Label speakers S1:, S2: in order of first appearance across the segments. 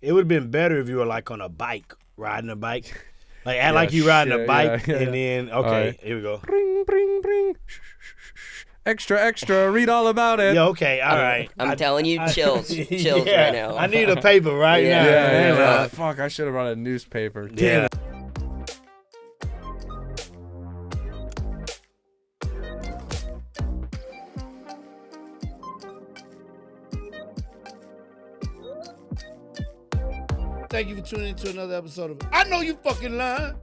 S1: It would have been better if you were like on a bike, riding a bike. Like act like you riding a bike, and then okay, here we go.
S2: Bring, bring, bring. Extra, extra. Read all about it.
S1: Yeah, okay, all right.
S3: I'm telling you, chills right now.
S1: I need a paper right now.
S2: Yeah. Fuck, I should have brought a newspaper. Damn it.
S1: Thank you for tuning in to another episode of I Know You Fucking Lying.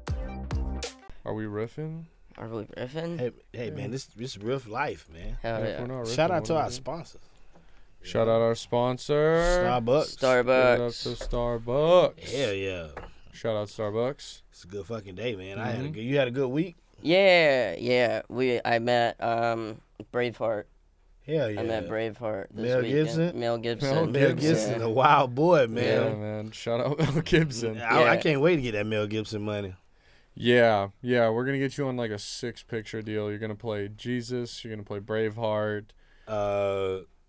S2: Are we riffing?
S3: Are we riffing?
S1: Hey man, this is real life, man.
S3: Hell
S2: If we're
S3: yeah.
S2: not riffing,
S1: Shout out
S2: what
S1: to
S2: are we
S1: our
S2: doing?
S1: sponsors.
S2: Shout out our sponsor.
S1: Starbucks.
S2: Give it up to Starbucks.
S1: Hell yeah.
S2: Shout out Starbucks.
S1: It's a good fucking day, man. You had a good week?
S3: Yeah. I met Braveheart.
S1: Hell yeah.
S3: I met Braveheart this
S1: Mel
S3: weekend.
S1: Gibson?
S3: Mel Gibson.
S1: Mel Gibson, a wild boy, man.
S2: Yeah, man. Shout out Mel Gibson.
S1: I can't wait to get that Mel Gibson money.
S2: Yeah. We're going to get you on like a 6-picture deal. You're going to play Jesus. You're going to play Braveheart.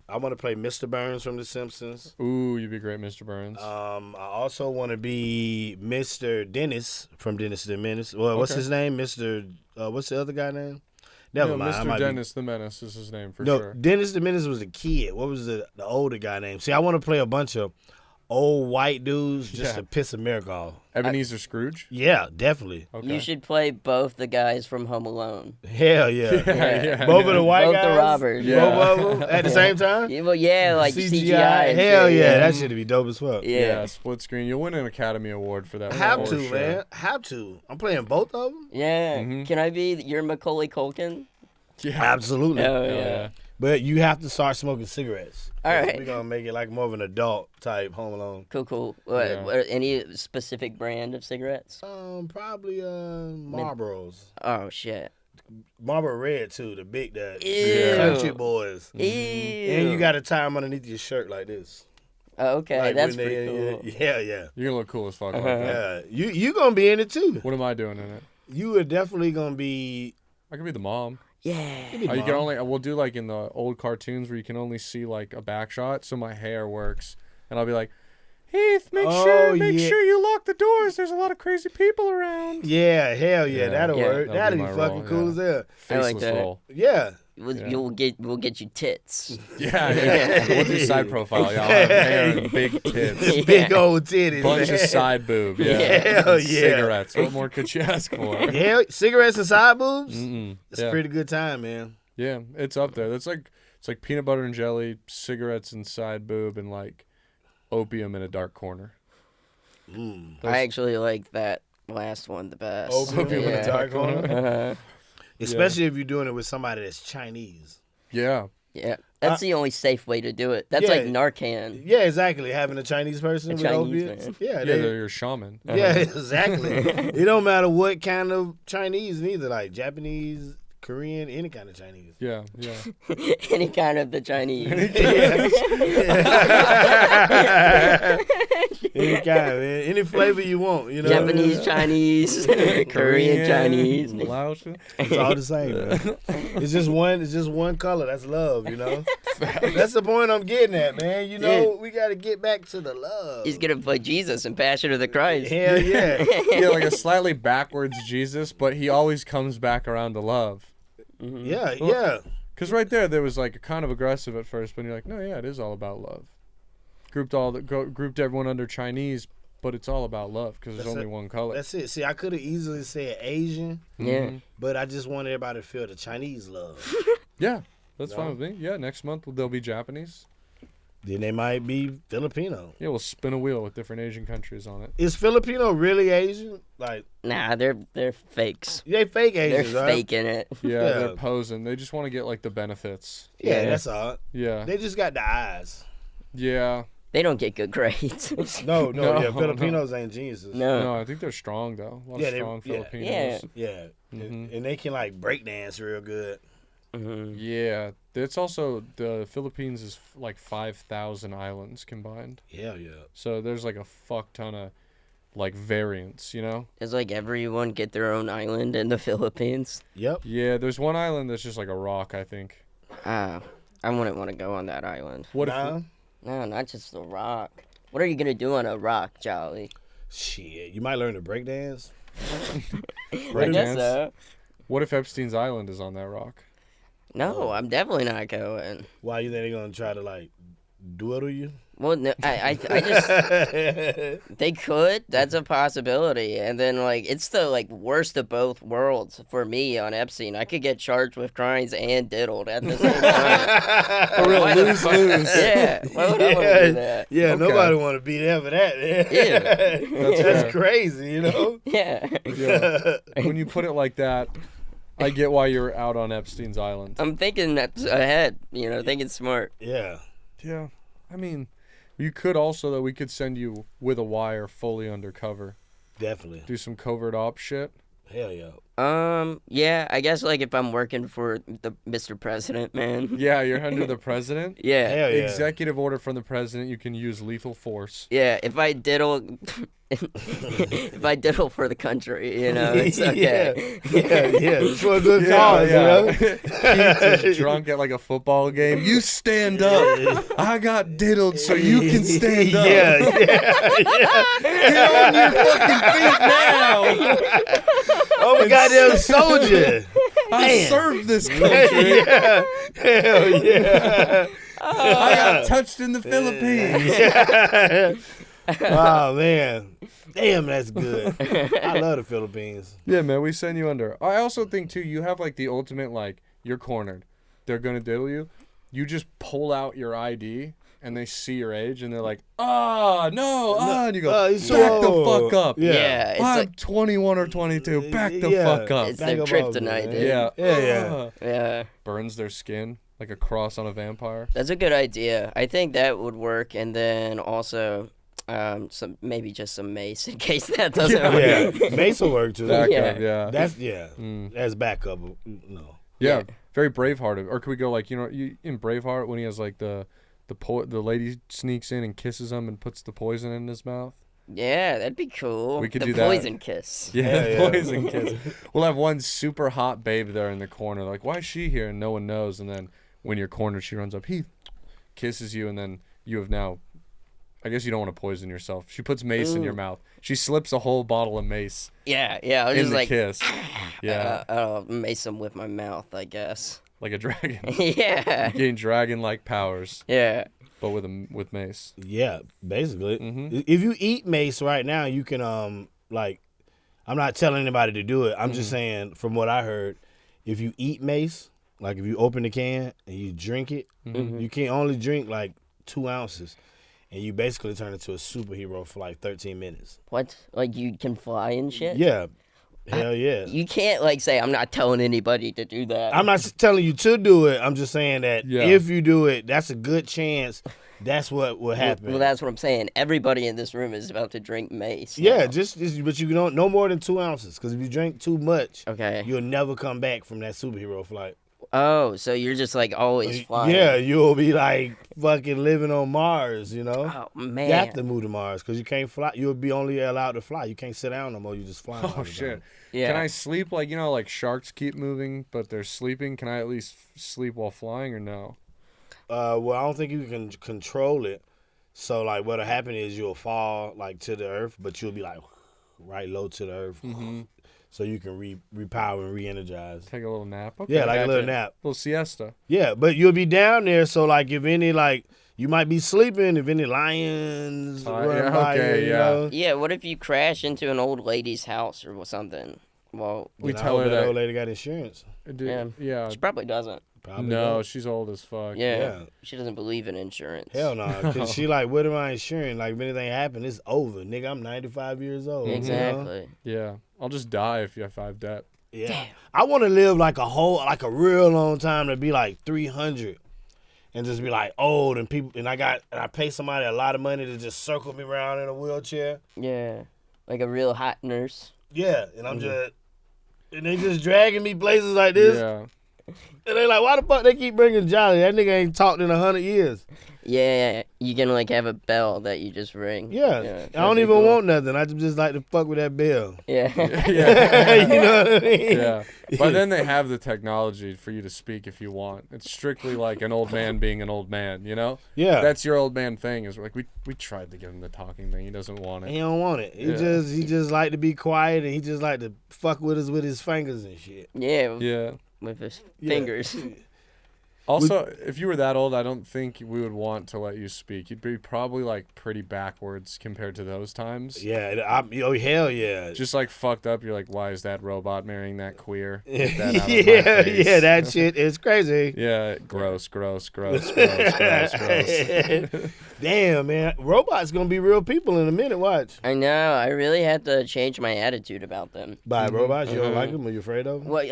S1: I want to play Mr. Burns from The Simpsons.
S2: Ooh, you'd be great, Mr. Burns.
S1: I also want to be Mr. Dennis from Dennis the Menace. Well, what's his name? Mr. What's the other guy name? Never mind.
S2: Mr. Dennis the Menace is his name for
S1: No,
S2: sure.
S1: Dennis the Menace was the kid. What was the older guy name? See, I want to play a bunch of old white dudes just to piss America off.
S2: Ebenezer Scrooge?
S1: Yeah, definitely.
S2: Okay.
S3: You should play both the guys from Home Alone.
S1: Hell yeah.
S2: Yeah.
S1: Both of the white
S3: Both
S1: guys?
S3: the robbers.
S2: Yeah.
S1: Both of them at the same time?
S3: Yeah, well, yeah, like CGI. and
S1: Hell
S3: shit,
S1: yeah, that should be dope as fuck.
S3: Yeah.
S2: Split screen. You'll win an Academy Award for that.
S1: Have
S2: for
S1: to,
S2: sure.
S1: man. Have to. I'm playing both of them?
S3: Yeah.
S2: Mm-hmm.
S3: Can I be your Macaulay Culkin?
S2: Yeah.
S1: Absolutely.
S3: Oh,
S2: Hell
S3: yeah.
S1: But you have to start smoking cigarettes.
S3: All right.
S1: We're going to make it like more of an adult type Home Alone.
S3: Cool.
S2: Yeah.
S3: What, any specific brand of cigarettes?
S1: Probably Marlboros.
S3: Oh, shit.
S1: Marlboro Red, too. The big,
S3: Ew.
S1: country boys.
S3: Ew.
S1: And you got to tie them underneath your shirt like this.
S3: Oh, okay,
S1: Like
S3: that's
S1: when
S3: pretty cool.
S1: Yeah.
S2: You're going to look cool as fuck like that.
S1: Yeah. You going to be in it, too.
S2: What am I doing in it?
S1: You are definitely going to be...
S2: I could be the mom.
S3: Yeah.
S1: you
S2: You can only. We'll do like in the old cartoons where you can only see like a back shot, so my hair works, and I'll be like, Heath, make sure you lock the doors. There's a lot of crazy people around.
S1: Yeah, hell yeah.
S2: Yeah.
S1: That'll
S3: Yeah.
S1: work.
S2: That'll
S1: That'll
S2: be
S1: be
S2: my
S1: fucking
S2: role,
S1: cool as hell.
S3: I like
S2: Faceless
S3: that.
S2: role.
S1: Yeah.
S3: We'll get you tits.
S2: Yeah. We'll do side profile. Y'all have hair and big tits.
S1: Big old titties,
S2: Bunch
S1: man.
S2: of side boob. Yeah.
S1: Hell yeah.
S2: Cigarettes. What more could you ask for?
S1: Yeah, cigarettes and side boobs?
S2: Mm-mm.
S1: It's
S2: Yeah.
S1: a pretty good time, man.
S2: Yeah, it's up there. It's like peanut butter and jelly, cigarettes and side boob, and like opium in a dark corner.
S3: I actually like that last one the best.
S1: Opium in a dark corner?
S3: Uh-huh.
S1: Especially if you're doing it with somebody that's Chinese.
S2: Yeah.
S3: Yeah, that's the only safe way to do it. That's like Narcan.
S1: Yeah, exactly. Having a Chinese person with
S3: Chinese
S1: opiates.
S3: man.
S1: Yeah,
S2: They're your shaman.
S1: yeah, exactly. It don't matter what kind of Chinese neither, like Japanese, Korean, any kind of Chinese.
S2: Yeah.
S3: Any kind of the Chinese.
S1: Any kind, man. Any flavor you want, you know.
S3: Japanese, Chinese, Korean, Chinese.
S2: Laotian.
S1: It's all the same, man. It's just one color. That's love, you know. That's the point I'm getting at, man. You know, we got to get back to the love.
S3: He's gonna play Jesus in Passion of the Christ.
S1: Hell yeah.
S2: Yeah, like a slightly backwards Jesus, but he always comes back around to love.
S1: Yeah.
S2: Because right there was like kind of aggressive at first, but you're like, no, yeah, it is all about love. Grouped everyone under Chinese, but it's all about love because there's only one color.
S1: That's it. See, I could have easily said Asian,
S3: Yeah.
S1: but I just want everybody to feel the Chinese love.
S2: Yeah, that's fine with me. Yeah, next month they'll be Japanese.
S1: Then they might be Filipino.
S2: Yeah, we'll spin a wheel with different Asian countries on it.
S1: Is Filipino really Asian? Like,
S3: Nah, they're fakes.
S1: they fake
S3: They're
S1: Asians, right?
S3: faking it.
S2: Yeah,
S1: Yeah.
S2: they're posing. They just want to get like the benefits.
S1: Yeah,
S3: Yeah.
S1: that's all.
S2: Yeah.
S1: They just got the eyes.
S2: Yeah.
S3: They don't get good grades.
S1: No,
S2: No,
S1: yeah, Filipinos ain't geniuses.
S2: No, I think they're strong though. A lot
S1: Yeah,
S2: of
S1: they-
S2: strong
S1: yeah.
S2: Filipinos.
S1: Yeah,
S2: Mhm.
S1: and they can like break dance real good.
S2: Yeah, it's also the Philippines is like 5,000 islands combined.
S1: Yeah.
S2: So there's like a fuck ton of like variants, you know?
S3: It's like everyone get their own island in the Philippines.
S1: Yep.
S2: Yeah, there's one island that's just like a rock, I think.
S3: I wouldn't want to go on that island.
S2: What
S1: Nah.
S2: if
S3: No, not just the rock. What are you gonna do on a rock, Jolly?
S1: Shit, you might learn to break dance.
S3: I guess so.
S2: What if Epstein's Island is on that rock?
S3: No, I'm definitely not going.
S1: Why you think they're gonna try to like dwindle you?
S3: Well, no, I just they could. That's a possibility. And then like it's the like worst of both worlds for me on Epstein. I could get charged with crimes and diddled at the same time.
S2: A real lose-lose.
S3: Yeah. Why would I want to do that?
S1: Yeah,
S2: Okay.
S1: nobody want to be there for that.
S3: Yeah.
S1: That's crazy, you know.
S3: Yeah.
S2: Yeah. When you put it like that, I get why you're out on Epstein's Island.
S3: I'm thinking that's ahead. Thinking smart.
S1: Yeah.
S2: Yeah. I mean, you could also, though, we could send you with a wire fully undercover.
S1: Definitely.
S2: Do some covert op shit.
S1: Hell yeah.
S3: Yeah, I guess like if I'm working for the Mr. President, man.
S2: Yeah, you're under the president.
S3: Yeah.
S1: Hell yeah.
S2: Executive order from the president, you can use lethal force.
S3: Yeah, if I diddle if I diddle for the country, it's okay.
S1: Yeah. It's for a good cause, you know.
S2: Heath is drunk at like a football game. You stand up. I got diddled so you can stand up.
S1: Yeah.
S2: Get on your fucking feet now.
S1: I'm a goddamn soldier.
S2: I served this country.
S1: Yeah. Hell yeah.
S2: I got touched in the Philippines.
S1: Yeah. Oh man. Damn, that's good. I love the Philippines.
S2: Yeah, man, we send you under. I also think too, you have like the ultimate like you're cornered. They're gonna diddle you. You just pull out your ID and they see your age and they're like, and you go, back the fuck up.
S3: Yeah, it's
S2: I'm
S3: like
S2: 21 or 22. Back the fuck up.
S3: it's their kryptonite, dude.
S2: Yeah.
S3: Yeah.
S2: Burns their skin like a cross on a vampire.
S3: That's a good idea. I think that would work, and then also maybe just some mace in case that doesn't work.
S1: Yeah. Mace will work too.
S2: Backup,
S3: Yeah.
S1: That's That's backup. No.
S2: Yeah, very Bravehearted. Or could we go like in Braveheart when he has like the lady sneaks in and kisses him and puts the poison in his mouth?
S3: Yeah, that'd be cool.
S2: We could
S3: the
S2: do that.
S3: poison kiss.
S2: Yeah, poison kiss. We'll have one super hot babe there in the corner. Like, why is she here? And no one knows. And then when you're cornered, she runs up, Heath, kisses you, and then you have now. I guess you don't want to poison yourself. She puts mace in your mouth. She slips a whole bottle of mace.
S3: Yeah. I was
S2: in
S3: just
S2: the
S3: like,
S2: kiss. Yeah.
S3: I'll mace him with my mouth, I guess.
S2: Like a dragon.
S3: Yeah.
S2: Gain dragon-like powers.
S3: Yeah.
S2: But with mace.
S1: Yeah, basically.
S2: Mm-hmm.
S1: If you eat mace right now, you can I'm not telling anybody to do it. I'm just saying from what I heard, if you eat mace, like if you open the can and you drink it, you can only drink like 2 ounces. And you basically turn into a superhero for like 13 minutes.
S3: What? Like you can fly and shit?
S1: Yeah. Hell yeah.
S3: You can't like say I'm not telling anybody to do that.
S1: I'm not telling you to do it. I'm just saying that if you do it, that's a good chance that's what will happen.
S3: Well, that's what I'm saying. Everybody in this room is about to drink mace.
S1: Yeah,
S3: now.
S1: just but you don't no more than 2 ounces. Because if you drink too much,
S3: Okay.
S1: you'll never come back from that superhero flight.
S3: Oh, so you're just like always flying.
S1: Yeah, you'll be like fucking living on Mars, you know?
S3: Oh, man.
S1: You have to move to Mars because you can't fly. You'll be only allowed to fly. You can't sit down no more. You just fly.
S2: Oh, shit.
S3: Yeah.
S2: Can I sleep like, like sharks keep moving, but they're sleeping? Can I at least sleep while flying or no?
S1: Well, I don't think you can control it. So, like, what'll happen is you'll fall, like, to the earth, but you'll be, like, right low to the earth.
S2: Mm-hmm.
S1: So you can repower and re-energize.
S2: Take a little nap. Okay,
S1: Yeah, like a little nap.
S2: Little siesta.
S1: Yeah, but you'll be down there, so, like, if any, like, you might be sleeping, if any lions run by you, you know?
S3: Yeah, what if you crash into an old lady's house or something? Well,
S2: We tell her
S1: that old lady got insurance.
S2: Yeah.
S3: She probably doesn't.
S1: Probably
S2: No,
S1: don't.
S2: she's old as fuck.
S3: Yeah. She doesn't believe in insurance.
S1: Hell no. Because she like, what am I insuring? Like, if anything happen, it's over. Nigga, I'm 95 years old.
S3: Exactly.
S1: You know?
S2: Yeah. I'll just die if I have debt.
S1: Yeah.
S3: Damn.
S1: I want to live like a real long time to be like 300 and just be like old and people, and I pay somebody a lot of money to just circle me around in a wheelchair.
S3: Yeah. Like a real hot nurse.
S1: Yeah. And I'm and they just dragging me places like this.
S2: Yeah.
S1: And they like, why the fuck they keep bringing Jolly? That nigga ain't talked in 100 years.
S3: Yeah, you can like have a bell that you just ring.
S1: Yeah, I don't even want nothing. I just like to fuck with that bell.
S3: Yeah.
S1: You know what I mean?
S2: Yeah. But then they have the technology for you to speak if you want. It's strictly like an old man being an old man, you know?
S1: Yeah.
S2: That's your old man thing. Is like we tried to give him the talking thing. He doesn't want it.
S1: He don't want it. He just like to be quiet, and he just like to fuck with us with his fingers and shit.
S2: Yeah.
S3: With his fingers.
S2: Also, if you were that old, I don't think we would want to let you speak. You'd be probably like pretty backwards compared to those times.
S1: Yeah, hell yeah.
S2: Just like fucked up. You're like, why is that robot marrying that queer? Get that out of my
S1: Yeah,
S2: face.
S1: yeah, that shit is crazy.
S2: Yeah, gross.
S1: Damn, man. Robots gonna be real people in a minute. Watch.
S3: I know. I really have to change my attitude about them.
S1: By robots, you don't like them? Are you afraid of them?
S3: Well,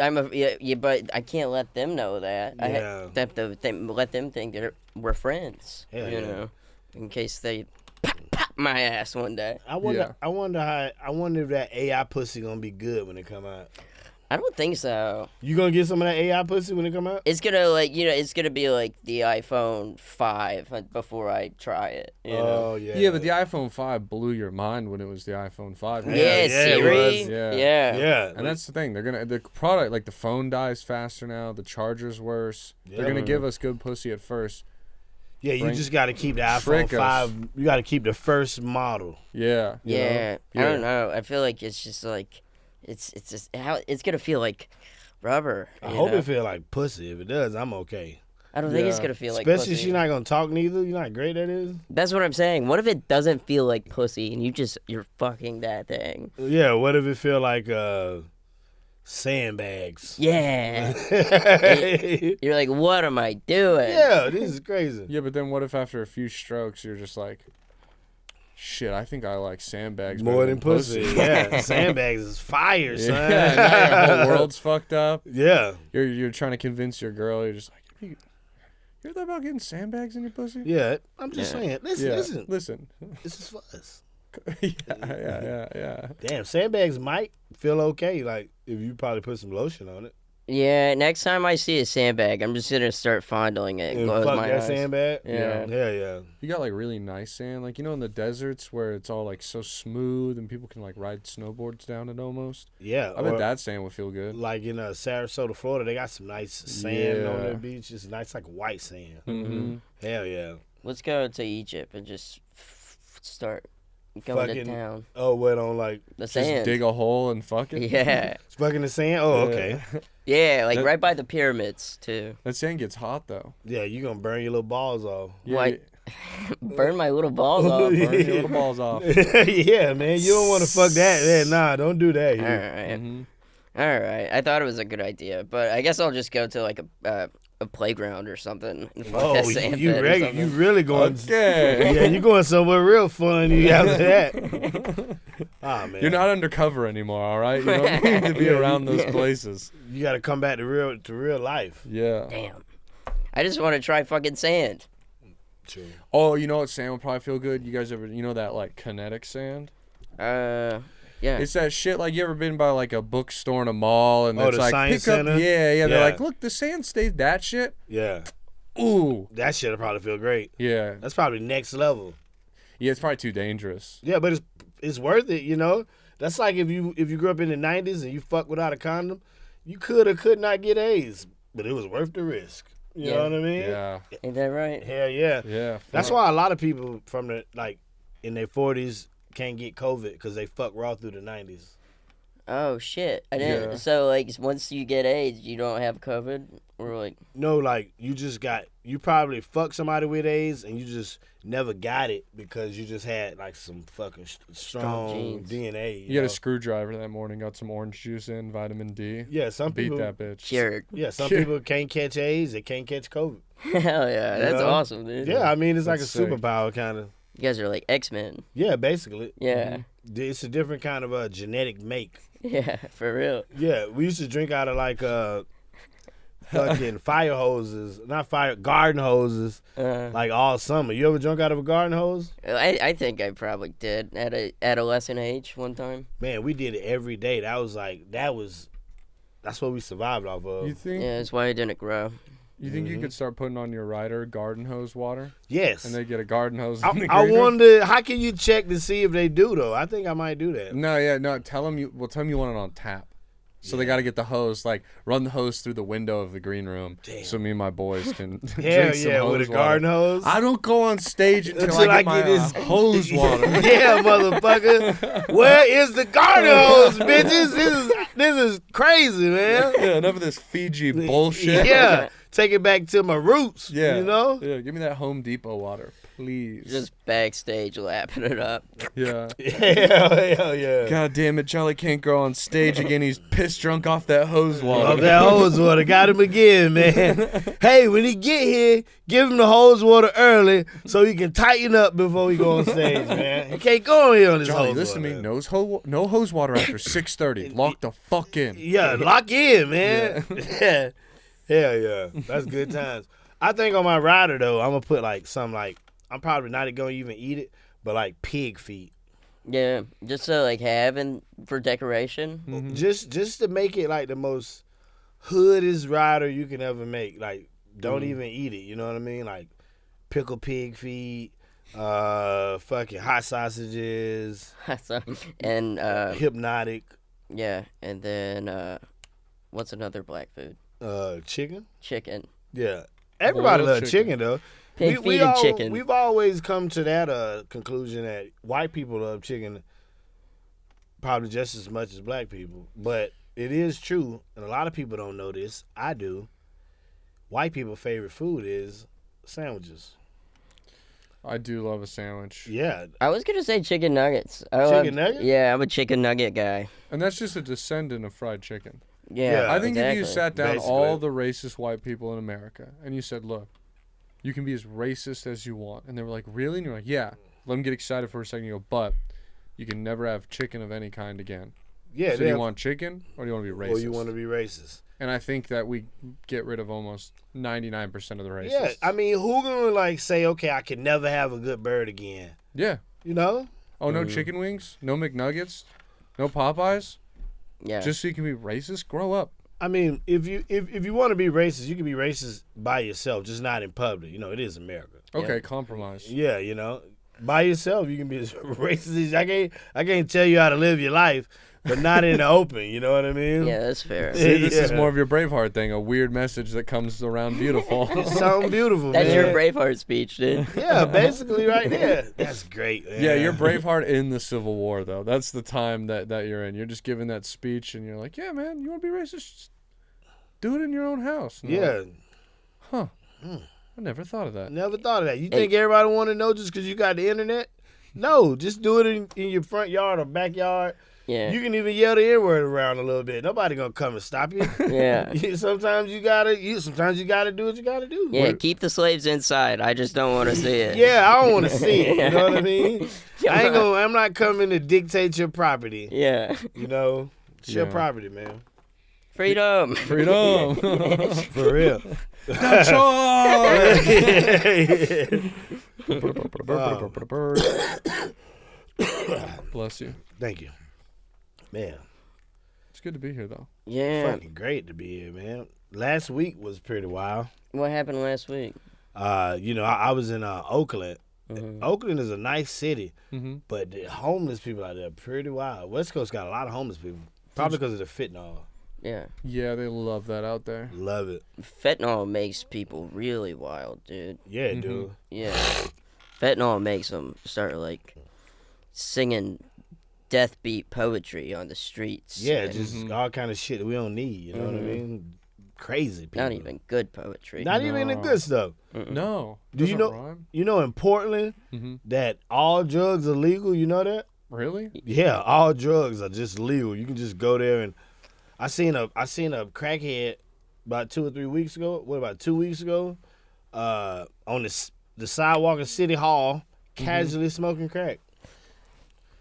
S3: but I can't let them know that.
S1: Yeah.
S3: I have to let them think that we're friends.
S1: Hell
S3: you
S1: yeah.
S3: know, in case they pop my ass one day.
S1: I wonder if that AI pussy gonna be good when it come out.
S3: I don't think so.
S1: You gonna get some of that AI pussy when it come out?
S3: It's gonna it's gonna be like the iPhone 5 before I try it. You know?
S1: Oh yeah.
S2: Yeah, but the iPhone 5 blew your mind when it was the iPhone 5.
S3: Yeah, Siri.
S2: It was, yeah.
S3: Yeah.
S2: And that's the thing. The product, like the phone dies faster now. The charger's worse.
S1: Yeah.
S2: They're gonna give us good pussy at first.
S1: Yeah, you just got to keep the iPhone 5. You got to keep the first model.
S2: Yeah.
S3: Yeah. I don't know. I feel like it's just like it's just how it's gonna feel like rubber.
S1: I hope it feel like pussy. If it does, I'm okay.
S3: I don't think it's gonna feel like
S1: especially
S3: pussy.
S1: she's not gonna talk neither. You know how great that is.
S3: That's what I'm saying. What if it doesn't feel like pussy and you're fucking that thing?
S1: Yeah. What if it feel like sandbags?
S3: Yeah. You're like, what am I doing?
S1: Yeah, this is crazy.
S2: Yeah, but then what if after a few strokes you're just like, shit, I think I like sandbags
S1: More
S2: better
S1: than pussy. Yeah, sandbags is fire, son.
S2: Yeah, now your whole world's fucked up.
S1: Yeah.
S2: You're trying to convince your girl. You're just like, you ever thought about getting sandbags in your pussy?
S1: Yeah, I'm just saying. Listen. This is for us.
S2: Yeah.
S1: Damn, sandbags might feel okay. Like if you probably put some lotion on it.
S3: Yeah, next time I see a sandbag, I'm just gonna start fondling it.
S1: And
S3: Close
S1: fuck
S3: my
S1: that
S3: eyes.
S1: sandbag.
S3: Yeah.
S1: Yeah.
S2: You got like really nice sand, like in the deserts where it's all like so smooth and people can like ride snowboards down it almost.
S1: Yeah.
S2: I bet that sand would feel good.
S1: Like in Sarasota, Florida, they got some nice sand on their beach. It's nice, like white sand.
S2: Mm-hmm.
S1: Hell yeah.
S3: Let's go to Egypt and just start going to town.
S1: Oh, what on like
S3: The
S2: Just
S3: sand.
S2: dig a hole and fuck it.
S3: Yeah.
S1: it's fucking the sand? Oh, okay.
S3: Yeah, like
S2: That-
S3: right by the pyramids too.
S2: That sand gets hot though.
S1: Yeah, you gonna burn your little balls off.
S2: Yeah,
S3: What? Burn my little balls off.
S2: Burn your little balls off.
S1: Yeah, man. You don't want to fuck that. Man, nah, don't do that.
S3: All right. All right. I thought it was a good idea, but I guess I'll just go to like a playground or something. And fuck that sand
S1: you
S3: pit or something.
S1: you really going?
S2: Okay.
S1: Yeah, you going somewhere real fun. You after that? Ah, man.
S2: You're not undercover anymore, all right? You don't need to be around those places.
S1: You got to come back to real life.
S2: Yeah.
S3: Damn. I just want to try fucking sand.
S1: True.
S2: Oh, you know what sand would probably feel good? You guys ever, that like kinetic sand?
S3: Yeah.
S2: It's that shit like you ever been by like a bookstore in a mall and it's
S1: the
S2: like
S1: science
S2: pick up.
S1: center?
S2: Yeah. They're
S1: Yeah.
S2: like, look, the sand stays that shit.
S1: Yeah.
S2: Ooh.
S1: That shit'll probably feel great.
S2: Yeah.
S1: That's probably next level.
S2: Yeah, it's probably too dangerous.
S1: Yeah, but it's worth it, you know? That's like if you grew up in the 90s and you fuck without a condom, you could or could not get AIDS, but it was worth the risk. You know what I mean?
S2: Yeah.
S3: Ain't that right?
S1: Hell yeah.
S2: Yeah.
S1: That's why a lot of people from in their 40s can't get COVID because they fuck raw through the 90s.
S3: Oh shit! I didn't.
S2: Yeah.
S3: So like, once you get AIDS, you don't have COVID, or like.
S1: No, like you probably fucked somebody with AIDS and you just never got it because you just had like some fucking strong
S3: genes.
S1: DNA.
S2: You got a screwdriver that morning, got some orange juice in, vitamin D.
S1: Yeah, some
S2: Beat
S1: people.
S2: that bitch.
S3: Cured.
S1: Yeah, some people can't catch AIDS. They can't catch COVID.
S3: Hell yeah, that's
S1: know?
S3: awesome, dude.
S1: Yeah, I mean it's like a
S2: That's sick.
S1: superpower kind of.
S3: You guys are like X-Men.
S1: Yeah, basically.
S3: Yeah.
S1: It's a different kind of genetic make.
S3: Yeah, for real.
S1: Yeah, we used to drink out of like fucking fire hoses, garden hoses, like all summer. You ever drunk out of a garden hose?
S3: I think I probably did at a adolescent age one time.
S1: Man, we did it every day. That was that's what we survived off of.
S2: You think?
S3: Yeah, that's why it didn't grow.
S2: You think you could start putting on your rider garden hose water?
S1: Yes.
S2: And they get a garden hose.
S1: I wonder, how can you check to see if they do though? I think I might do that.
S2: No. Tell them you want it on tap. So they got to get the hose, like run the hose through the window of the green room, so me and my boys can drink some hose
S1: with a garden hose.
S2: I don't go on stage until I get my
S1: this
S2: hose water.
S1: Yeah, motherfucker. Where is the garden hose, bitches? This is crazy, man.
S2: Yeah, enough of this Fiji bullshit.
S1: Yeah, take it back to my roots.
S2: Yeah,
S1: you know.
S2: Yeah, give me that Home Depot water, please.
S3: Just backstage lapping it up.
S2: Yeah.
S1: Hell yeah.
S2: God damn it, Charlie can't go on stage again. He's pissed drunk off that hose water.
S1: Off that hose water. Got him again, man. Hey, when he get here, give him the hose water early so he can tighten up before he go on stage, man. He can't go on here on this
S2: Charlie,
S1: hose
S2: listen
S1: water.
S2: to me. No hose water after 6:30. Lock the fuck in.
S1: Yeah, lock in, man. Yeah. Hell yeah. That's good times. I think on my rider, though, I'm going to put like some like, I'm probably not going to even eat it, but like pig feet.
S3: Yeah, just to like have and for decoration.
S2: Mm-hmm.
S1: Just to make it like the most hoodest rider you can ever make. Like, don't even eat it. You know what I mean? Like, pickle pig feet, fucking hot sausages,
S3: And
S1: hypnotic.
S3: yeah, and then what's another black food?
S1: Chicken.
S3: Chicken.
S1: Yeah, everybody
S2: Boiled
S1: loves chicken though.
S3: Pig feet and chicken.
S1: We've always come to that conclusion that white people love chicken probably just as much as black people. But it is true, and a lot of people don't know this. I do. White people's favorite food is sandwiches.
S2: I do love a sandwich.
S1: Yeah.
S3: I was gonna say chicken nuggets.
S1: Nuggets?
S3: Yeah, I'm a chicken nugget guy.
S2: And that's just a descendant of fried chicken.
S3: Yeah,
S2: I think
S3: exactly.
S2: if you sat down
S1: Basically.
S2: all the racist white people in America and you said, look, you can be as racist as you want. And they were like, really? And you're like, yeah. Let them get excited for a second. You go, but you can never have chicken of any kind again.
S1: Yeah.
S2: So do you want chicken or do you want to be racist?
S1: Or you want to be racist.
S2: And I think that we get rid of almost 99% of the racists.
S1: Yeah. I mean, who gonna like say, okay, I can never have a good bird again?
S2: Yeah.
S1: You know?
S2: Oh, no chicken wings? No McNuggets? No Popeyes?
S3: Yeah.
S2: Just so you can be racist? Grow up.
S1: I mean, if you want to be racist, you can be racist by yourself, just not in public. You know, it is America.
S2: Okay, compromise.
S1: Yeah, you know, by yourself, you can be as racist as I can't tell you how to live your life, but not in the open. You know what I mean?
S3: Yeah, that's fair.
S2: See, this is more of your Braveheart thing, a weird message that comes around beautiful.
S1: Something beautiful,
S3: That's
S1: man.
S3: your Braveheart speech, dude.
S1: Yeah, basically right there. That's great, man.
S2: Yeah, you're Braveheart in the Civil War, though. That's the time that you're in. You're just giving that speech, and you're like, yeah, man, you want to be racist? Just do it in your own house. And
S1: Yeah.
S2: like, huh. I never thought of that.
S1: Never thought of that. You think everybody want to know just because you got the internet? No, just do it in your front yard or backyard.
S3: Yeah.
S1: You can even yell the N-word around a little bit. Nobody gonna come and stop you.
S3: Yeah.
S1: Sometimes you gotta do what you gotta do.
S3: Yeah, keep the slaves inside. I just don't want to see it.
S1: Yeah, I don't want to see it. You know what I mean? I'm not coming to dictate your property.
S3: Yeah.
S1: You know, it's your
S2: Yeah.
S1: property, man.
S3: Freedom.
S2: Freedom.
S1: For real.
S2: That's Bless you.
S1: Thank you, man.
S2: It's good to be here, though.
S3: Yeah.
S1: Fucking great to be here, man. Last week was pretty wild.
S3: What happened last week?
S1: I was in Oakland.
S3: Mhm.
S1: Oakland is a nice city,
S2: Mm-hmm.
S1: but the homeless people out there are pretty wild. West Coast got a lot of homeless people, probably because of the fentanyl.
S3: Yeah.
S2: Yeah, they love that out there.
S1: Love it.
S3: Fentanyl makes people really wild, dude.
S1: Yeah,
S2: Mhm.
S1: dude.
S3: Yeah. Fentanyl makes them start, like, singing death beat poetry on the streets.
S1: Yeah,
S3: and
S1: just all kind of shit that we don't need. You know what I mean? Crazy people.
S3: not even good poetry.
S1: Not even the
S2: No.
S1: good stuff.
S2: No.
S1: Do you
S2: Doesn't
S1: know-
S2: rhyme.
S1: You know, in Portland,
S2: Mm-hmm.
S1: that all drugs are legal. You know that?
S2: Really?
S1: Yeah, all drugs are just legal. You can just go there and I seen a crackhead about 2 or 3 weeks ago. What about 2 weeks ago? On the sidewalk of City Hall, casually smoking crack.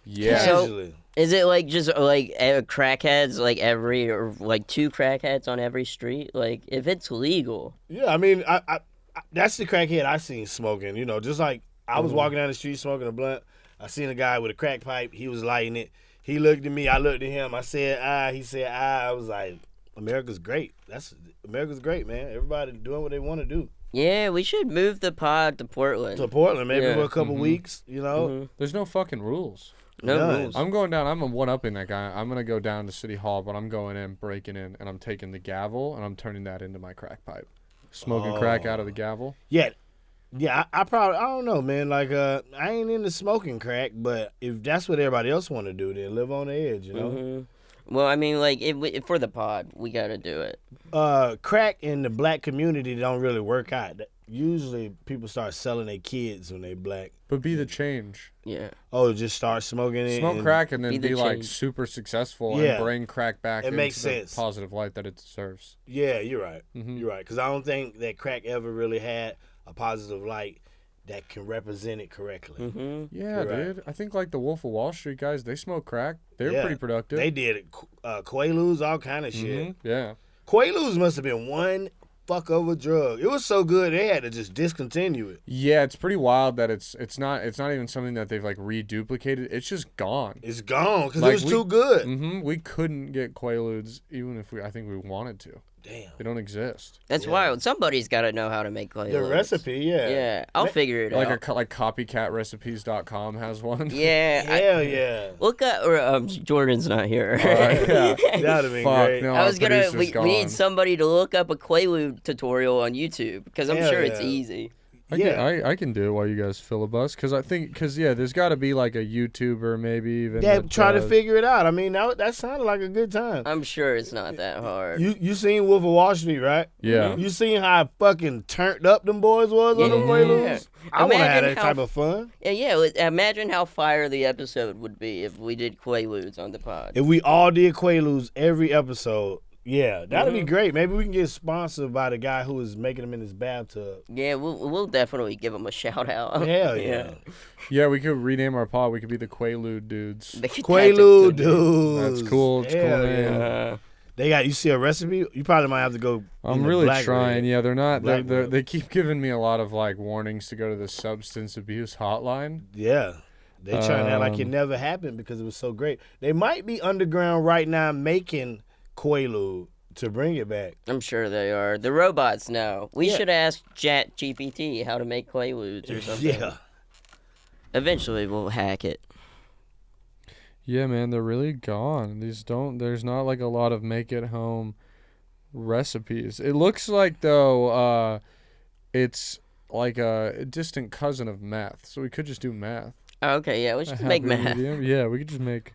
S2: Yeah.
S3: So-
S1: Casually.
S3: Is it like just like crackheads, like every or like 2 crackheads on every street? Like if it's legal,
S1: Yeah, I mean, I that's the crackhead I seen smoking. You know, just like I was walking down the street smoking a blunt. I seen a guy with a crack pipe. He was lighting it. He looked at me. I looked at him. I said, "Ah." He said, "Ah." I was like, America's great. America's great, man. Everybody doing what they want to do.
S3: Yeah, we should move the pod to Portland.
S1: To Portland, maybe for a couple weeks, you know?
S2: There's no fucking rules.
S3: No rules.
S2: I'm going down. I'm a one-upping that guy. I'm going to go down to City Hall, but I'm going in, breaking in, and I'm taking the gavel, and I'm turning that into my crack pipe. Smoking crack out of the gavel.
S1: Yeah. Yeah, I don't know, man. Like, I ain't into smoking crack, but if that's what everybody else want to do, then live on the edge, you know?
S3: Well, I mean, like, if for the pod, we got to do it.
S1: Crack in the black community don't really work out. Usually people start selling their kids when they black.
S2: But be the change.
S3: Yeah.
S1: Oh, just start smoking it.
S2: Smoke crack and then be like
S3: change.
S2: super successful and bring crack back into the positive light that it deserves.
S1: Yeah, you're right. You're right. Because I don't think that crack ever really had a positive light that can represent it correctly.
S2: Yeah, dude. Right. I think like the Wolf of Wall Street guys, they smoke crack. They're pretty productive.
S1: They did it. Quaaludes, all kind of shit.
S2: Yeah.
S1: Quaaludes must have been one fuck of a drug. It was so good they had to just discontinue it.
S2: Yeah, it's pretty wild that it's not even something that they've like reduplicated. It's just gone.
S1: It's gone because it was too good.
S2: We couldn't get Quaaludes even if I think we wanted to.
S1: Damn.
S2: They don't exist.
S3: That's wild. Somebody's got to know how to make Quaaludes.
S1: The recipe, yeah.
S3: Yeah, I'll figure it out.
S2: Like copycatrecipes.com has one.
S3: Yeah.
S1: Hell yeah.
S3: Look at, Jordan's not here.
S1: Yeah. That'd have been great.
S2: No,
S3: I was we need somebody to look up a Quaalude tutorial on YouTube because I'm sure it's easy.
S2: I can do it while you guys filibust because there's got to be like a YouTuber maybe even.
S1: Yeah, try to figure it out. I mean, that sounded like a good time.
S3: I'm sure it's not that hard.
S1: You seen Wolf of Wall Street, right?
S2: Yeah.
S1: You seen how fucking turned up them boys was on them Quaaludes? I want to have that type of fun.
S3: Yeah. Imagine how fire the episode would be if we did Quaaludes on the pod.
S1: If we all did Quaaludes every episode. Yeah, that'd be great. Maybe we can get sponsored by the guy who is making them in his bathtub.
S3: Yeah, we'll definitely give him a shout out.
S1: Hell yeah.
S2: Yeah, we could rename our pod. We could be the Quaalude Dudes.
S1: Quaalude Dudes.
S2: That's cool. It's cool name.
S1: Yeah. They got. You see a recipe? You probably might have to go.
S2: I'm really trying. Yeah, they're not. They keep giving me a lot of like warnings to go to the substance abuse hotline.
S1: Yeah. They trying to act like it never happened because it was so great. They might be underground right now making Quaalude to bring it back.
S3: I'm sure they are. The robots know. We should ask ChatGPT how to make Quaaludes or something.
S1: Yeah.
S3: Eventually we'll hack it.
S2: Yeah, man, they're really gone. There's not like a lot of make it home recipes. It looks like though it's like a distant cousin of meth. So we could just do meth.
S3: Oh, okay, yeah, we should make meth.
S2: Yeah, we could just make.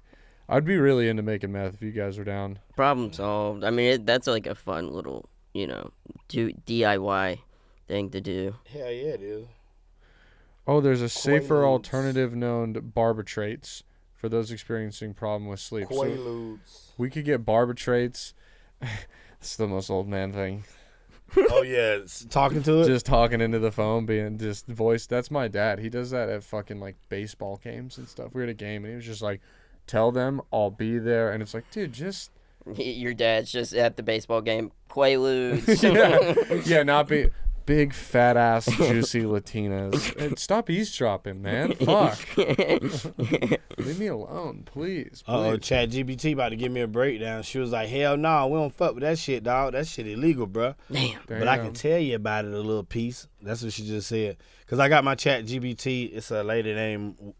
S2: I'd be really into making meth if you guys were down.
S3: Problem solved. I mean, that's like a fun little, DIY thing to do.
S1: Hell yeah, it is.
S2: Oh, there's a safer alternative known barbitrates for those experiencing problem with sleep.
S1: Quaaludes.
S2: So we could get barbitrates. It's the most old man thing.
S1: Oh yeah, talking to it.
S2: Just talking into the phone, being just voice. That's my dad. He does that at fucking like baseball games and stuff. We were at a game and he was just like, "Tell them I'll be there," and it's like, dude, just.
S3: Your dad's just at the baseball game. Quaaludes.
S2: yeah, not big fat ass juicy Latinas. Hey, stop eavesdropping, man. Fuck. Leave me alone, please.
S1: Oh, ChatGPT about to give me a breakdown. She was like, "Hell no, we don't fuck with that shit, dog. That shit illegal, bro."
S3: Damn.
S1: But I can tell you about it a little piece. That's what she just said. Cause I got my ChatGPT. It's a lady named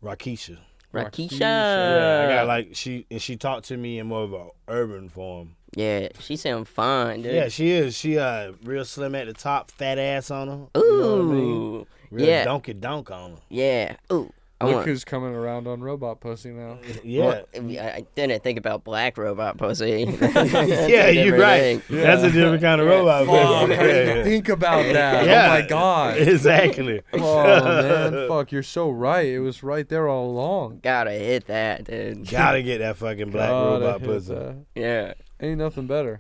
S1: Rakisha.
S3: Yeah,
S1: I got she talked to me in more of an urban form.
S3: Yeah, she sound fine, dude.
S1: Yeah, she is. She real slim at the top, fat ass on her.
S3: Ooh,
S1: you know what I mean? Real donkey donk on her.
S3: Yeah. Ooh.
S2: Look who's coming around on robot pussy now.
S1: Yeah.
S3: Well, I didn't think about black robot pussy.
S1: Yeah, you're right. Yeah. That's a different kind of robot pussy.
S2: I didn't think about that. Yeah. Oh, my God.
S1: Exactly.
S2: Oh, man. Fuck, you're so right. It was right there all along.
S3: Gotta hit that, dude.
S1: Gotta get that fucking black robot pussy.
S3: Yeah.
S2: Ain't nothing better.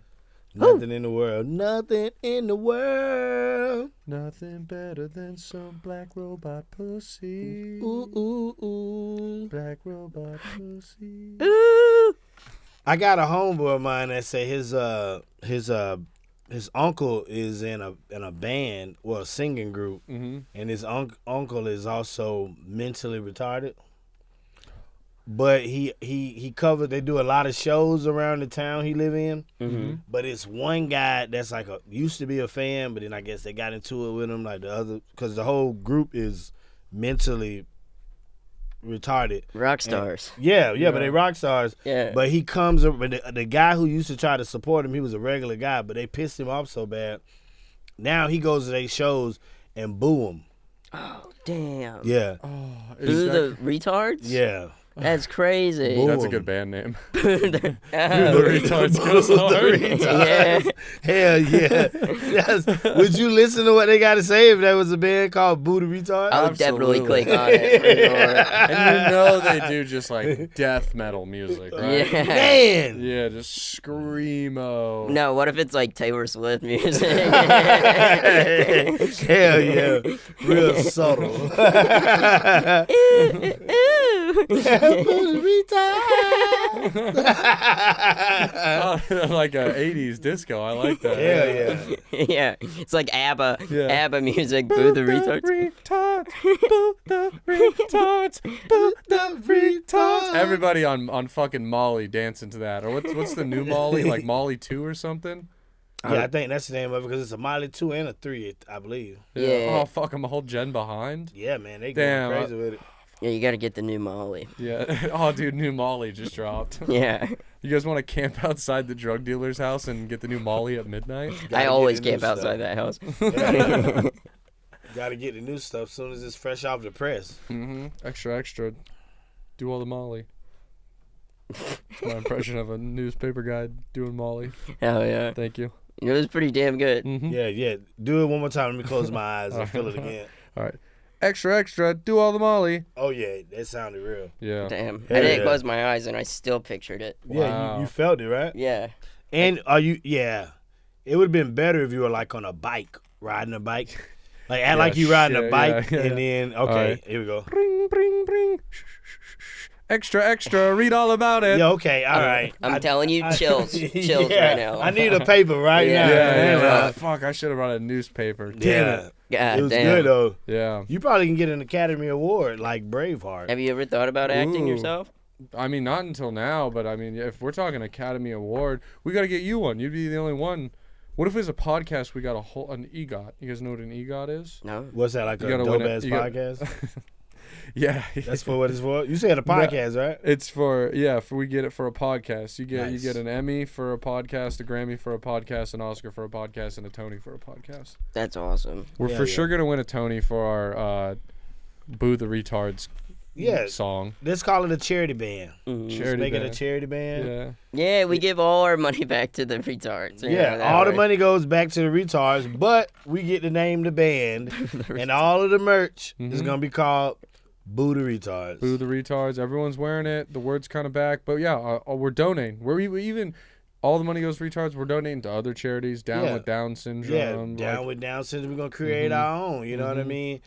S1: Nothing in the world. Nothing in the world.
S2: Nothing better than some black robot pussy.
S1: Ooh, ooh, ooh.
S2: Black robot pussy.
S3: Ooh.
S1: I got a homeboy of mine that say his uncle is in a band, well, a singing group, and his uncle is also mentally retarded. but he covered. They do a lot of shows around the town he live in.
S3: Mm-hmm.
S1: But it's one guy that's like used to be a fan, but then I guess they got into it with him, like the other, because the whole group is mentally retarded.
S3: Rock stars.
S1: Yeah, but they rock stars.
S3: Yeah.
S1: But he comes, but the guy who used to try to support him, he was a regular guy, but they pissed him off so bad. Now he goes to their shows and boo him.
S3: Oh, damn.
S1: Yeah.
S2: Oh,
S3: Boo the retards?
S1: Yeah.
S3: That's crazy.
S1: Boom.
S2: That's a good band name.
S3: The
S2: Retards goes hard.
S3: Yeah.
S1: Hell yeah. Would you listen to what they got to say if there was a band called Boo the Retard?
S3: I would definitely
S2: Absolutely.
S3: click on it. For sure.
S2: And you know they do just like death metal music, right?
S3: Yeah.
S1: Man.
S2: Yeah, just screamo.
S3: No, what if it's like Taylor Swift music?
S1: Hell yeah. Real subtle. Boo the retard.
S2: Like a 80s disco. I like that.
S1: Hell yeah.
S3: Yeah, it's like ABBA.
S2: Yeah.
S3: ABBA music. Boo the retards.
S2: Retards. Boo the retards. Boo the retards. Everybody on fucking Molly dancing to that. Or what's the new Molly? Like Molly 2 or something?
S1: Yeah, I think that's the name of it because it's a Molly 2 and a 3, I believe.
S3: Yeah.
S2: Oh, fuck, I'm a whole gen behind.
S1: Yeah, man, they
S2: Damn,
S1: going crazy with it.
S3: Yeah, you got to get the new Molly.
S2: Yeah. Oh, dude, new Molly just dropped.
S3: Yeah.
S2: You guys want to camp outside the drug dealer's house and get the new Molly at midnight?
S3: I always
S1: get the new
S3: camp outside that house.
S1: Got to get the new stuff as soon as it's fresh off the press.
S2: Mm-hmm. Extra. Do all the Molly. My impression of a newspaper guy doing Molly.
S3: Hell yeah.
S2: Thank you.
S3: It was pretty damn good.
S2: Mm-hmm.
S1: Yeah. Do it one more time. Let me close my eyes and feel it again.
S2: All right. Extra. Do all the Molly.
S1: Oh, yeah. That sounded real.
S2: Yeah.
S3: Damn.
S1: Hell
S3: I didn't
S1: yeah.
S3: close my eyes and I still pictured it.
S1: Yeah,
S2: Wow.
S1: you felt it, right?
S3: Yeah.
S1: And are you, yeah. It would have been better if you were like on a bike, riding a bike. Like, act like you riding a bike and then, okay,
S2: right.
S1: here we go.
S2: Bring. Extra. Read all about it.
S1: Yeah, okay, all right.
S3: I'm telling you, chills
S1: yeah,
S3: right now.
S1: I need a paper right
S3: Yeah.
S1: now.
S2: Yeah. Fuck, I should have brought a newspaper. Damn it.
S3: God
S1: It was
S3: damn.
S1: good, though.
S2: Yeah.
S1: You probably can get an Academy Award like Braveheart.
S3: Have you ever thought about acting
S2: Ooh.
S3: yourself?
S2: I mean, not until now, but I mean, if we're talking Academy Award, we got to get you one. You'd be the only one. What if it's a podcast? We got an EGOT. You guys know what an EGOT is?
S3: No.
S1: What's that, like
S2: You
S1: a
S2: gotta win
S1: dope-ass
S2: it. You got-
S1: podcast?
S2: Yeah.
S1: That's for what it's for? You said a podcast, right?
S2: It's for we get it for a podcast. You get an Emmy for a podcast, a Grammy for a podcast, an Oscar for a podcast, and a Tony for a podcast.
S3: That's awesome.
S2: We're
S1: Yeah,
S2: for
S1: yeah.
S2: sure gonna win a Tony for our Boo the Retards
S1: Yeah.
S2: song.
S1: Let's call it a charity band.
S3: Mhm.
S1: Just
S2: Charity
S1: make it a
S2: band.
S1: charity band.
S2: Yeah.
S3: Yeah, we give all our money back to the retards. you
S1: Yeah,
S3: know, that
S1: all the
S3: way.
S1: money goes back to the retards, but we get to name the band, and all of the merch is
S2: Mhm.
S1: gonna be called Boo the Retards.
S2: Boo the Retards. Everyone's wearing it. The word's kind of back, but yeah, we're donating. We even all the money goes to retards. We're donating to other charities. Down with Down syndrome.
S1: Yeah, down with Down syndrome. We're gonna create our own. You know what I mean?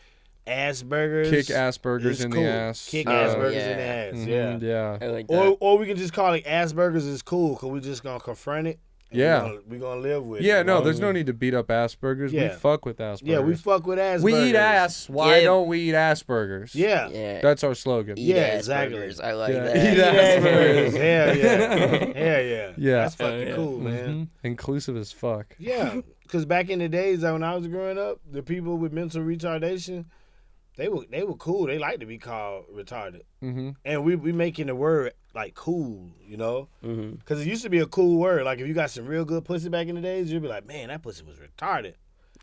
S1: Asperger's.
S2: Kick Asperger's
S1: is
S2: in
S1: cool.
S2: the ass.
S1: Kick
S3: Oh,
S1: Asperger's
S3: yeah.
S1: in the ass.
S2: Mhm,
S1: Yeah.
S3: I like that.
S1: Or we can just call it Asperger's is cool because we're just gonna confront it. and
S2: Yeah.
S1: we're gonna live with it.
S2: Yeah,
S1: you
S2: no,
S1: know?
S2: there's no need to beat up Asperger's.
S1: Yeah.
S2: We fuck with Asperger's.
S1: Yeah, we fuck with Asperger's.
S2: We eat ass. Why
S3: Yeah.
S2: don't we eat Asperger's?
S1: Yeah.
S3: Yeah.
S2: That's our slogan.
S3: Eat
S1: Yeah,
S3: Asperger's.
S1: exactly.
S3: I like
S2: Yeah.
S3: that.
S2: Eat
S1: Eat
S2: Asperger's.
S1: Asperger's. Hell yeah. Hell yeah.
S2: Yeah.
S1: That's fucking
S3: yeah.
S1: cool, man.
S2: Mhm. Inclusive as fuck.
S1: Yeah, because back in the days when I was growing up, the people with mental retardation, they were cool. They like to be called retarded,
S2: Mm-hmm.
S1: and we making the word like cool, you know,
S3: Mm-hmm.
S1: because it used to be a cool word. Like if you got some real good pussy back in the days, you'd be like, man, that pussy was retarded.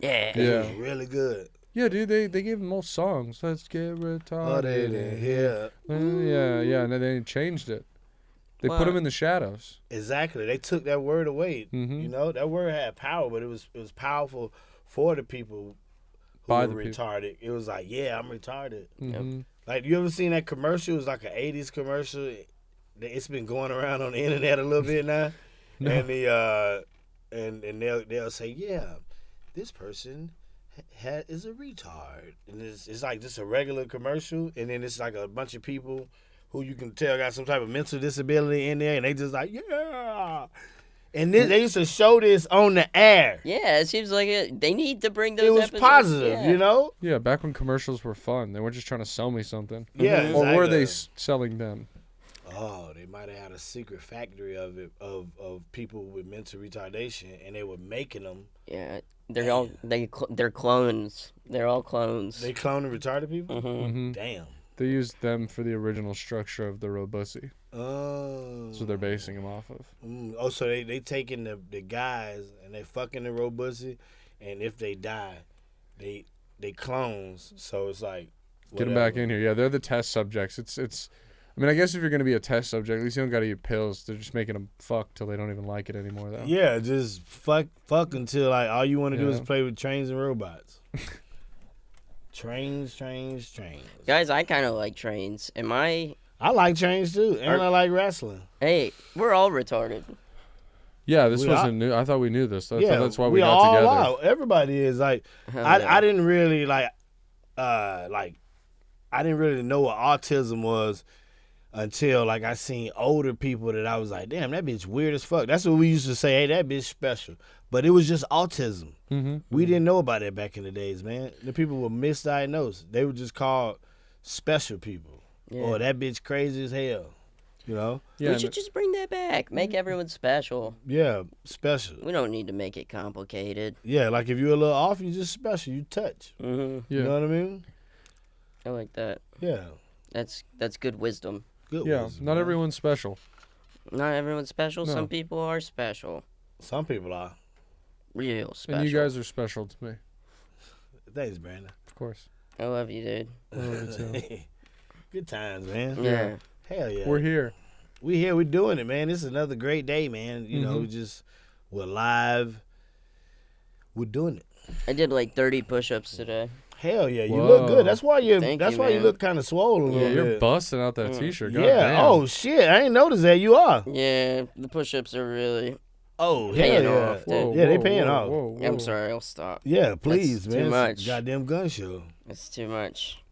S3: Yeah.
S1: It
S2: Yeah.
S1: was really good.
S2: Yeah, dude, they gave them all songs. Let's get retarded.
S1: Yeah,
S2: Yeah. And then they changed it. They put
S3: Wow.
S2: them in the shadows.
S1: exactly. They took that word away.
S2: Mhm.
S1: You know, that word had power, but it was powerful for the people who
S2: By
S1: were
S2: the people.
S1: retarded. It was like, yeah, I'm retarded.
S2: Mm-hmm.
S1: Like, you ever seen that commercial? It was like an 80s commercial. It's been going around on the internet a little bit now.
S2: No.
S1: And the and they'll say, yeah, this person is a retard. And it's like just a regular commercial. And then it's like a bunch of people who you can tell got some type of mental disability in there. And they just like, yeah. And they used to show this on the air.
S3: Yeah, it seems like they need to bring those
S1: It was
S3: episodes.
S1: positive,
S3: Yeah.
S1: you know?
S2: Yeah, back when commercials were fun. They weren't just trying to sell me something.
S1: Yeah.
S3: Mhm.
S2: Or were
S1: exactly.
S2: they selling them?
S1: Oh, they might have had a secret factory of it of people with mental retardation, and they were making them.
S3: Yeah, they're clones. They're all clones.
S1: They cloning retarded people.
S2: Mm-hmm.
S1: Damn.
S2: They used them for the original structure of the Robussy.
S1: Oh.
S2: So they're basing them off of.
S1: Oh, so they taking the guys and they fucking the Robussy, and if they die, they clones. So it's like
S2: Get them back in here. Yeah, they're the test subjects. It's. I mean, I guess if you're gonna be a test subject, at least you don't gotta eat pills. They're just making them fuck till they don't even like it anymore, though.
S1: Yeah, just fuck until like all you want to do is play with trains and robots. Trains.
S3: Guys, I kind of like trains. I
S1: like trains too, and I like wrestling.
S3: Hey, we're all retarded.
S2: Yeah, this wasn't new. I thought we knew this. That's why we
S1: we
S2: got
S1: all
S2: together.
S1: Are. Everybody is like, I didn't really I didn't really know what autism was until like I seen older people that I was like, damn, that bitch weird as fuck. That's what we used to say. Hey, that bitch special. But it was just autism.
S2: Mm-hmm.
S1: We didn't know about it back in the days, man. The people were misdiagnosed. They were just called special people. Yeah. Or that bitch crazy as hell. You know?
S3: Yeah, we should just bring that back. Make everyone special.
S1: Yeah, special.
S3: We don't need to make it complicated.
S1: Yeah, like if you're a little off, you're just special. You touch.
S3: Mm-hmm.
S2: Yeah.
S1: You know what I mean?
S3: I like that.
S1: Yeah.
S3: That's good wisdom.
S1: Good
S2: yeah,
S1: wisdom,
S2: not
S1: man.
S2: everyone's special.
S3: Not everyone's special.
S2: No.
S3: Some people are special.
S1: Some people are.
S3: Real special.
S2: And you guys are special to me.
S1: Thanks, Brandon.
S2: Of course.
S3: I love you, dude.
S2: I love you too.
S1: Good times, man.
S3: Yeah.
S1: Hell yeah.
S2: We're here.
S1: We here. We're doing it, man. This is another great day, man. You know, we're live. We're doing it.
S3: I did like 30 push-ups today.
S1: Hell yeah, you
S2: Whoa.
S1: look good. That's why you.
S3: Thank
S1: That's
S3: you,
S1: why you
S3: man.
S1: look kind of swollen a
S2: Yeah,
S1: little
S2: you're
S1: bit.
S2: busting out that t-shirt. God
S1: Yeah.
S2: damn.
S1: Oh shit, I ain't noticed that. You are.
S3: Yeah, the push-ups are really
S1: Oh
S3: paying
S1: hell yeah.
S3: off, dude.
S1: Yeah, they paying off.
S3: I'm sorry, I'll stop.
S1: Yeah, please,
S3: That's
S1: man.
S3: too
S1: It's
S3: much.
S1: a goddamn gun show.
S3: It's too much.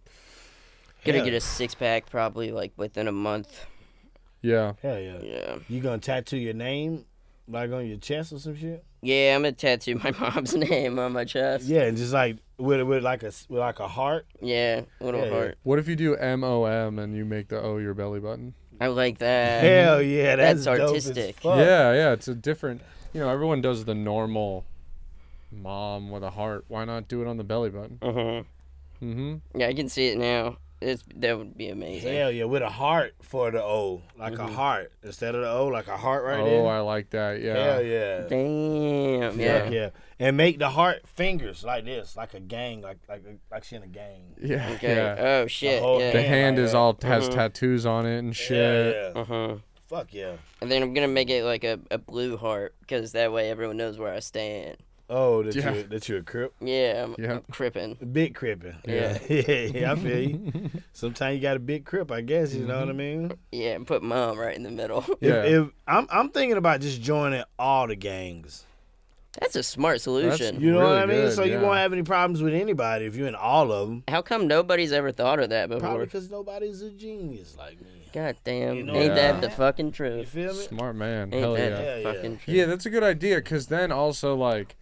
S3: Gonna
S1: Hell.
S3: get a six-pack probably like within a month.
S2: Yeah.
S1: Hell yeah.
S3: Yeah.
S1: You gonna tattoo your name like on your chest or some shit?
S3: Yeah, I'm gonna tattoo my mom's name on my chest.
S1: Yeah, and just like with like a heart.
S3: Yeah, little
S1: Yeah.
S3: heart.
S2: What if you do MOM and you make the O your belly button?
S3: I like that.
S1: Hell yeah, that's dope as
S3: artistic.
S1: fuck.
S2: Yeah, it's a different. You know, everyone does the normal mom with a heart. Why not do it on the belly button?
S3: Yeah, I can see it now. That would be amazing.
S1: Hell yeah, with a heart for the O, like a heart instead of the O, like a heart right there.
S2: Oh, I like that. Yeah.
S1: Hell yeah.
S3: Damn.
S1: Fuck
S3: Yeah.
S1: yeah. And make the heart fingers like this, like a gang, like she in a gang.
S2: Yeah.
S3: Okay.
S2: Yeah.
S3: Oh shit.
S1: The whole
S3: Yeah.
S2: The
S1: hand
S2: hand
S1: like
S2: is
S1: that.
S2: all has tattoos on it and shit.
S1: Yeah. Fuck yeah.
S3: And then I'm gonna make it like a blue heart because that way everyone knows where I stand.
S1: Oh, that
S2: Yeah.
S1: you're a crip?
S3: Yeah, I'm
S2: Yeah.
S3: crippin'.
S1: Big crippin'.
S3: Yeah.
S1: Yeah, I feel you. Sometimes you got a big crip, I guess, you know what I mean?
S3: Yeah, and put mom right in the middle.
S2: Yeah.
S1: If I'm thinking about just joining all the gangs.
S3: That's a smart solution.
S1: You know what
S2: Really
S1: I mean?
S2: good,
S1: So you
S2: yeah.
S1: won't have any problems with anybody if you're in all of them.
S3: How come nobody's ever thought of that
S1: Probably
S3: before?
S1: because nobody's a genius like me.
S3: God damn.
S1: You know
S3: Ain't
S2: Yeah.
S3: that the fucking
S1: You
S3: truth?
S1: feel me?
S2: Smart man.
S3: Ain't
S2: Hell
S3: that
S2: yeah.
S3: the
S1: Hell yeah.
S3: fucking truth?
S2: Yeah, that's a good idea because then also like,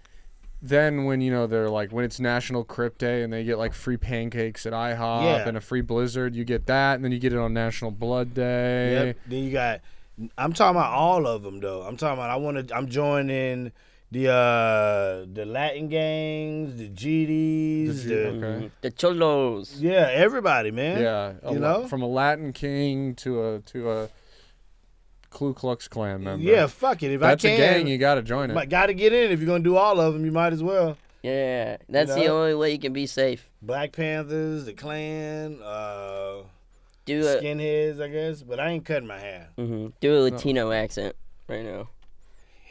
S2: then when you know they're like when it's National Crip Day and they get like free pancakes at IHOP
S1: Yeah.
S2: and a free Blizzard, you get that, and then you get it on National Blood Day.
S1: Yep. Then you got. I'm talking about all of them though. I'm talking about. I'm joining the Latin gangs, the GDs,
S2: Okay.
S3: The cholos.
S1: yeah, everybody, man.
S2: Yeah,
S1: You know?
S2: from a Latin king to a Ku Klux Klan member.
S1: Yeah, fuck it. If
S2: that's
S1: I
S2: a
S1: can,
S2: gang. You got to join it.
S1: got to get in. If you're gonna do all of them, you might as well.
S3: Yeah, that's
S1: You
S3: the
S1: know?
S3: only way you can be safe.
S1: Black Panthers, the Klan,
S3: Do a
S1: skinheads, I guess. But I ain't cutting my hair.
S3: do a Latino accent right now.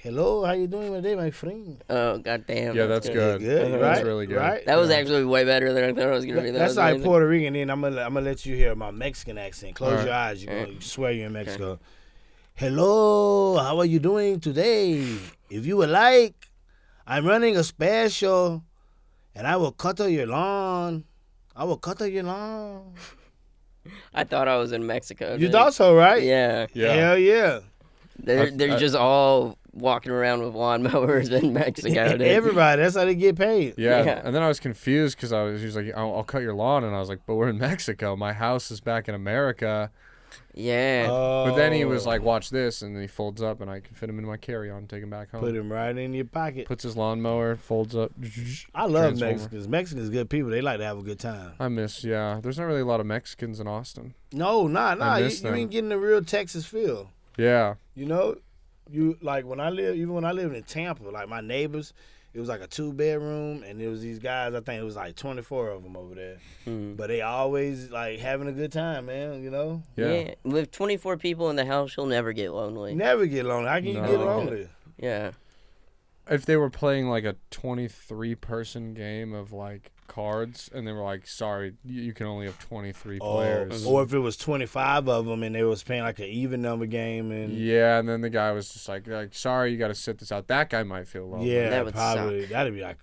S1: Hello, how you doing today, my friend?
S3: Oh goddamn.
S2: Yeah, that's good.
S1: Good,
S3: That's
S1: right?
S2: really good.
S1: Right?
S3: That was actually way better than I thought it was gonna be. That
S1: That's
S3: was
S1: like
S3: amazing.
S1: Puerto Rican. Then I'm gonna let you hear my Mexican accent. Close
S2: All
S1: your
S2: right.
S1: eyes. You're gonna swear you're in Mexico. Hello, how are you doing today? If you would like, I'm running a special, and I will cut your lawn. I will cut your lawn.
S3: I thought I was in Mexico.
S1: You
S3: dude.
S1: thought so, right?
S3: Yeah.
S2: Yeah.
S1: Hell yeah.
S3: They're just all walking around with lawnmowers in Mexico. Dude.
S1: Everybody, that's how they get paid.
S2: Yeah.
S3: Yeah.
S2: And then I was confused because he was like, I'll cut your lawn. And I was like, but we're in Mexico. My house is back in America.
S3: Yeah.
S2: But then he was like, watch this, and then he folds up, and I can fit him in my carry-on, take him back home.
S1: Put him right in your pocket.
S2: Puts his lawnmower, folds up.
S1: I love
S2: Transformer.
S1: Mexicans. Mexicans good people. They like to have a good time.
S2: Yeah. There's not really a lot of Mexicans in Austin.
S1: No, nah.
S2: I
S1: You
S2: miss them.
S1: ain't getting the real Texas feel.
S2: Yeah.
S1: You know, you like when I lived in Tampa, like my neighbors, it was like a 2-bedroom, and there was these guys. I think it was like 24 of them over there, but they always like having a good time, man. You know,
S2: Yeah.
S3: With 24 people in the house, you'll never get lonely.
S1: never get lonely. How can you get lonely?
S3: Yeah.
S2: If they were playing like a 23-person game of like cards, and they were like, sorry, you can only have 23 players.
S1: Or if it was 25 of them and they was playing like an even number game, and
S2: Yeah, and then the guy was just like sorry, you got to sit this out. That guy might feel lonely.
S1: yeah,
S3: That would
S1: probably
S3: suck.
S1: that'd be like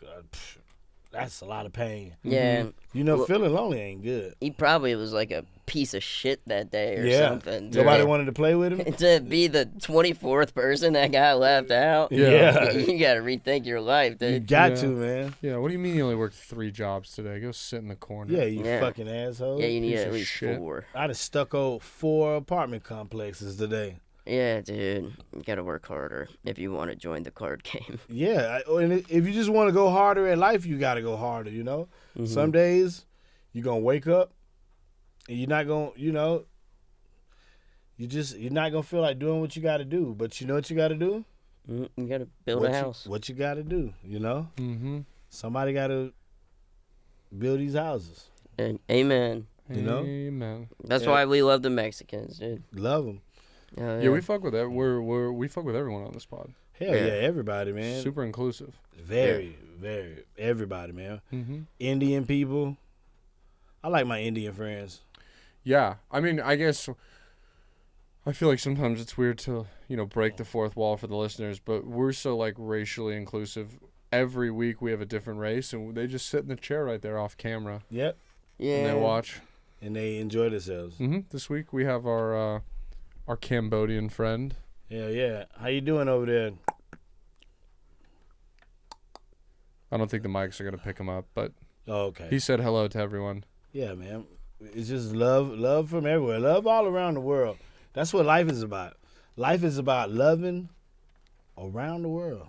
S1: that's a lot of pain.
S3: Yeah.
S1: You know, feeling lonely ain't good.
S3: He probably was like a piece of shit that day or
S1: Yeah,
S3: something.
S1: nobody wanted to play with him.
S3: To be the 24th person that got left out.
S1: Yeah.
S3: You got to rethink your life,
S1: You
S3: dude.
S1: got
S2: Yeah.
S1: to, man.
S2: Yeah, what do you mean you only worked 3 jobs today? Go sit in the corner.
S1: Yeah, you
S3: Yeah.
S1: fucking asshole.
S3: Yeah, you need
S2: Piece
S3: at
S2: of
S3: least
S2: shit.
S3: 4.
S1: I done stuck on 4 apartment complexes today.
S3: Yeah, dude. You got to work harder if you want to join the card game.
S1: Yeah, and if you just want to go harder at life, you got to go harder, you know? Some days you're going to wake up and you're not going to, you know, you're not going to feel like doing what you got to do. But you know what you got to do?
S3: You got to build a house.
S1: What you got to do, you know?
S2: Mm-hmm.
S1: Somebody got to build these houses.
S3: And amen.
S1: You know?
S2: Amen.
S3: That's
S1: Yeah.
S3: why we love the Mexicans, dude.
S1: Love them.
S2: Yeah, we fuck with we fuck with everyone on this pod.
S1: Hell
S3: Yeah.
S1: yeah, everybody, man.
S2: Super inclusive.
S1: Very, everybody, man.
S2: Mm-hmm.
S1: Indian people. I like my Indian friends.
S2: Yeah, I mean, I guess I feel like sometimes it's weird to, break the fourth wall for the listeners, but we're so like racially inclusive. Every week we have a different race, and they just sit in the chair right there off camera,
S1: Yep.
S3: Yeah.
S2: and they watch.
S1: And they enjoy themselves.
S2: Mm-hmm. This week we have our Cambodian friend.
S1: Yeah, yeah. How you doing over there?
S2: I don't think the mics are gonna pick him up, but
S1: Oh, okay.
S2: he said hello to everyone.
S1: Yeah, man. It's just love from everywhere. Love all around the world. That's what life is about. Life is about loving around the world.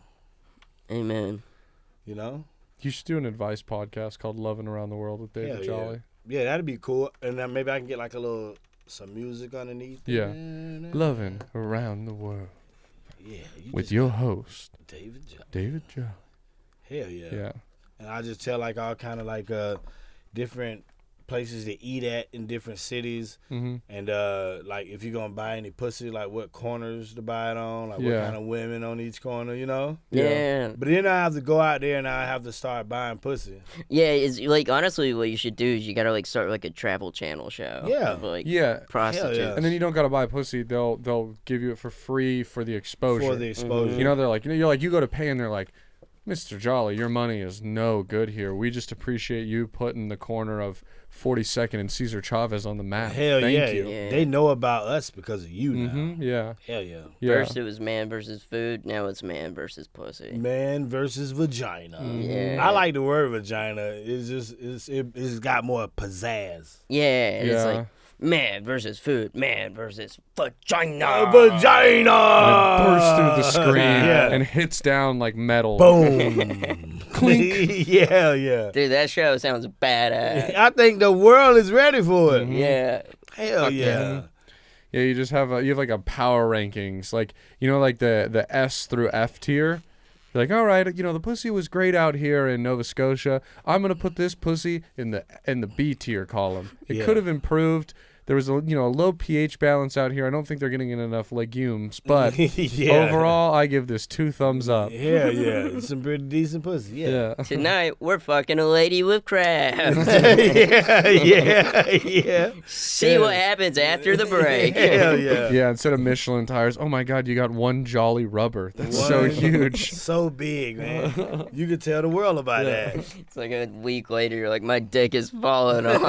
S3: Amen.
S1: You know?
S2: You should do an advice podcast called "Loving Around the World" with David
S1: Hell
S2: Jolly.
S1: Yeah, that'd be cool. And then maybe I can get like some music underneath.
S2: Yeah. Loving around the world
S1: Yeah.
S2: with your host
S1: David Jones.
S2: David Jolly.
S1: Hell yeah.
S2: Yeah.
S1: And I just tell like all kind of like different places to eat at in different cities.
S2: Mm-hmm.
S1: And like if you're gonna buy any pussy, like what corners to buy it on, like what
S2: Yeah.
S1: kind of women on each corner, you know?
S3: Yeah.
S1: But then I have to go out there and I have to start buying pussy.
S3: Yeah, it's like honestly what you should do is you gotta like start like a travel channel show.
S1: Yeah.
S3: Of, like
S2: Yeah.
S3: prostitutes.
S1: Hell yeah.
S2: And then you don't gotta buy pussy. They'll give you it for free for the exposure.
S1: For the exposure.
S2: They're like, you're like, you go to pay and they're like, Mr. Jolly, your money is no good here. We just appreciate you putting the corner of 42nd and Cesar Chavez on the map.
S1: Hell
S2: Thank
S1: yeah.
S2: you.
S3: Yeah.
S1: They know about us because of you now.
S2: Mm-hmm. Yeah.
S1: Hell yeah.
S2: Yeah.
S3: First it was man versus food, now it's man versus pussy.
S1: Man versus vagina.
S3: Yeah.
S1: I like the word vagina. It's got more pizzazz.
S3: Yeah, and it's
S2: Yeah.
S3: like man versus food, man versus vagina.
S1: Vagina!
S2: Bursts through the screen
S1: Yeah.
S2: and hits down like metal.
S1: Boom.
S2: Clink.
S1: Yeah, yeah.
S3: Dude, that show sounds badass.
S1: I think the world is ready for it.
S3: Yeah.
S1: Hell
S3: Fuck
S1: yeah.
S2: Yeah, you just have like a power rankings, like like the S through F tier. You're like, all right, the pussy was great out here in Nova Scotia. I'm gonna put this pussy in the B tier column. It
S1: Yeah.
S2: could have improved. There was a low pH balance out here. I don't think they're getting in enough legumes, but
S1: Yeah.
S2: overall, I give this 2 thumbs up.
S1: Yeah, yeah. It's some pretty decent pussy. Yeah.
S2: Yeah.
S3: Tonight we're fucking a lady with crabs.
S1: yeah, yeah, yeah.
S3: See what happens after the break.
S1: Hell yeah.
S2: Yeah, instead of Michelin tires, oh my God, you got one Jolly rubber. That's so
S1: One-
S2: huge.
S1: So big, man. You could tell the world about that.
S3: It's like a week later, you're like, my dick is falling off.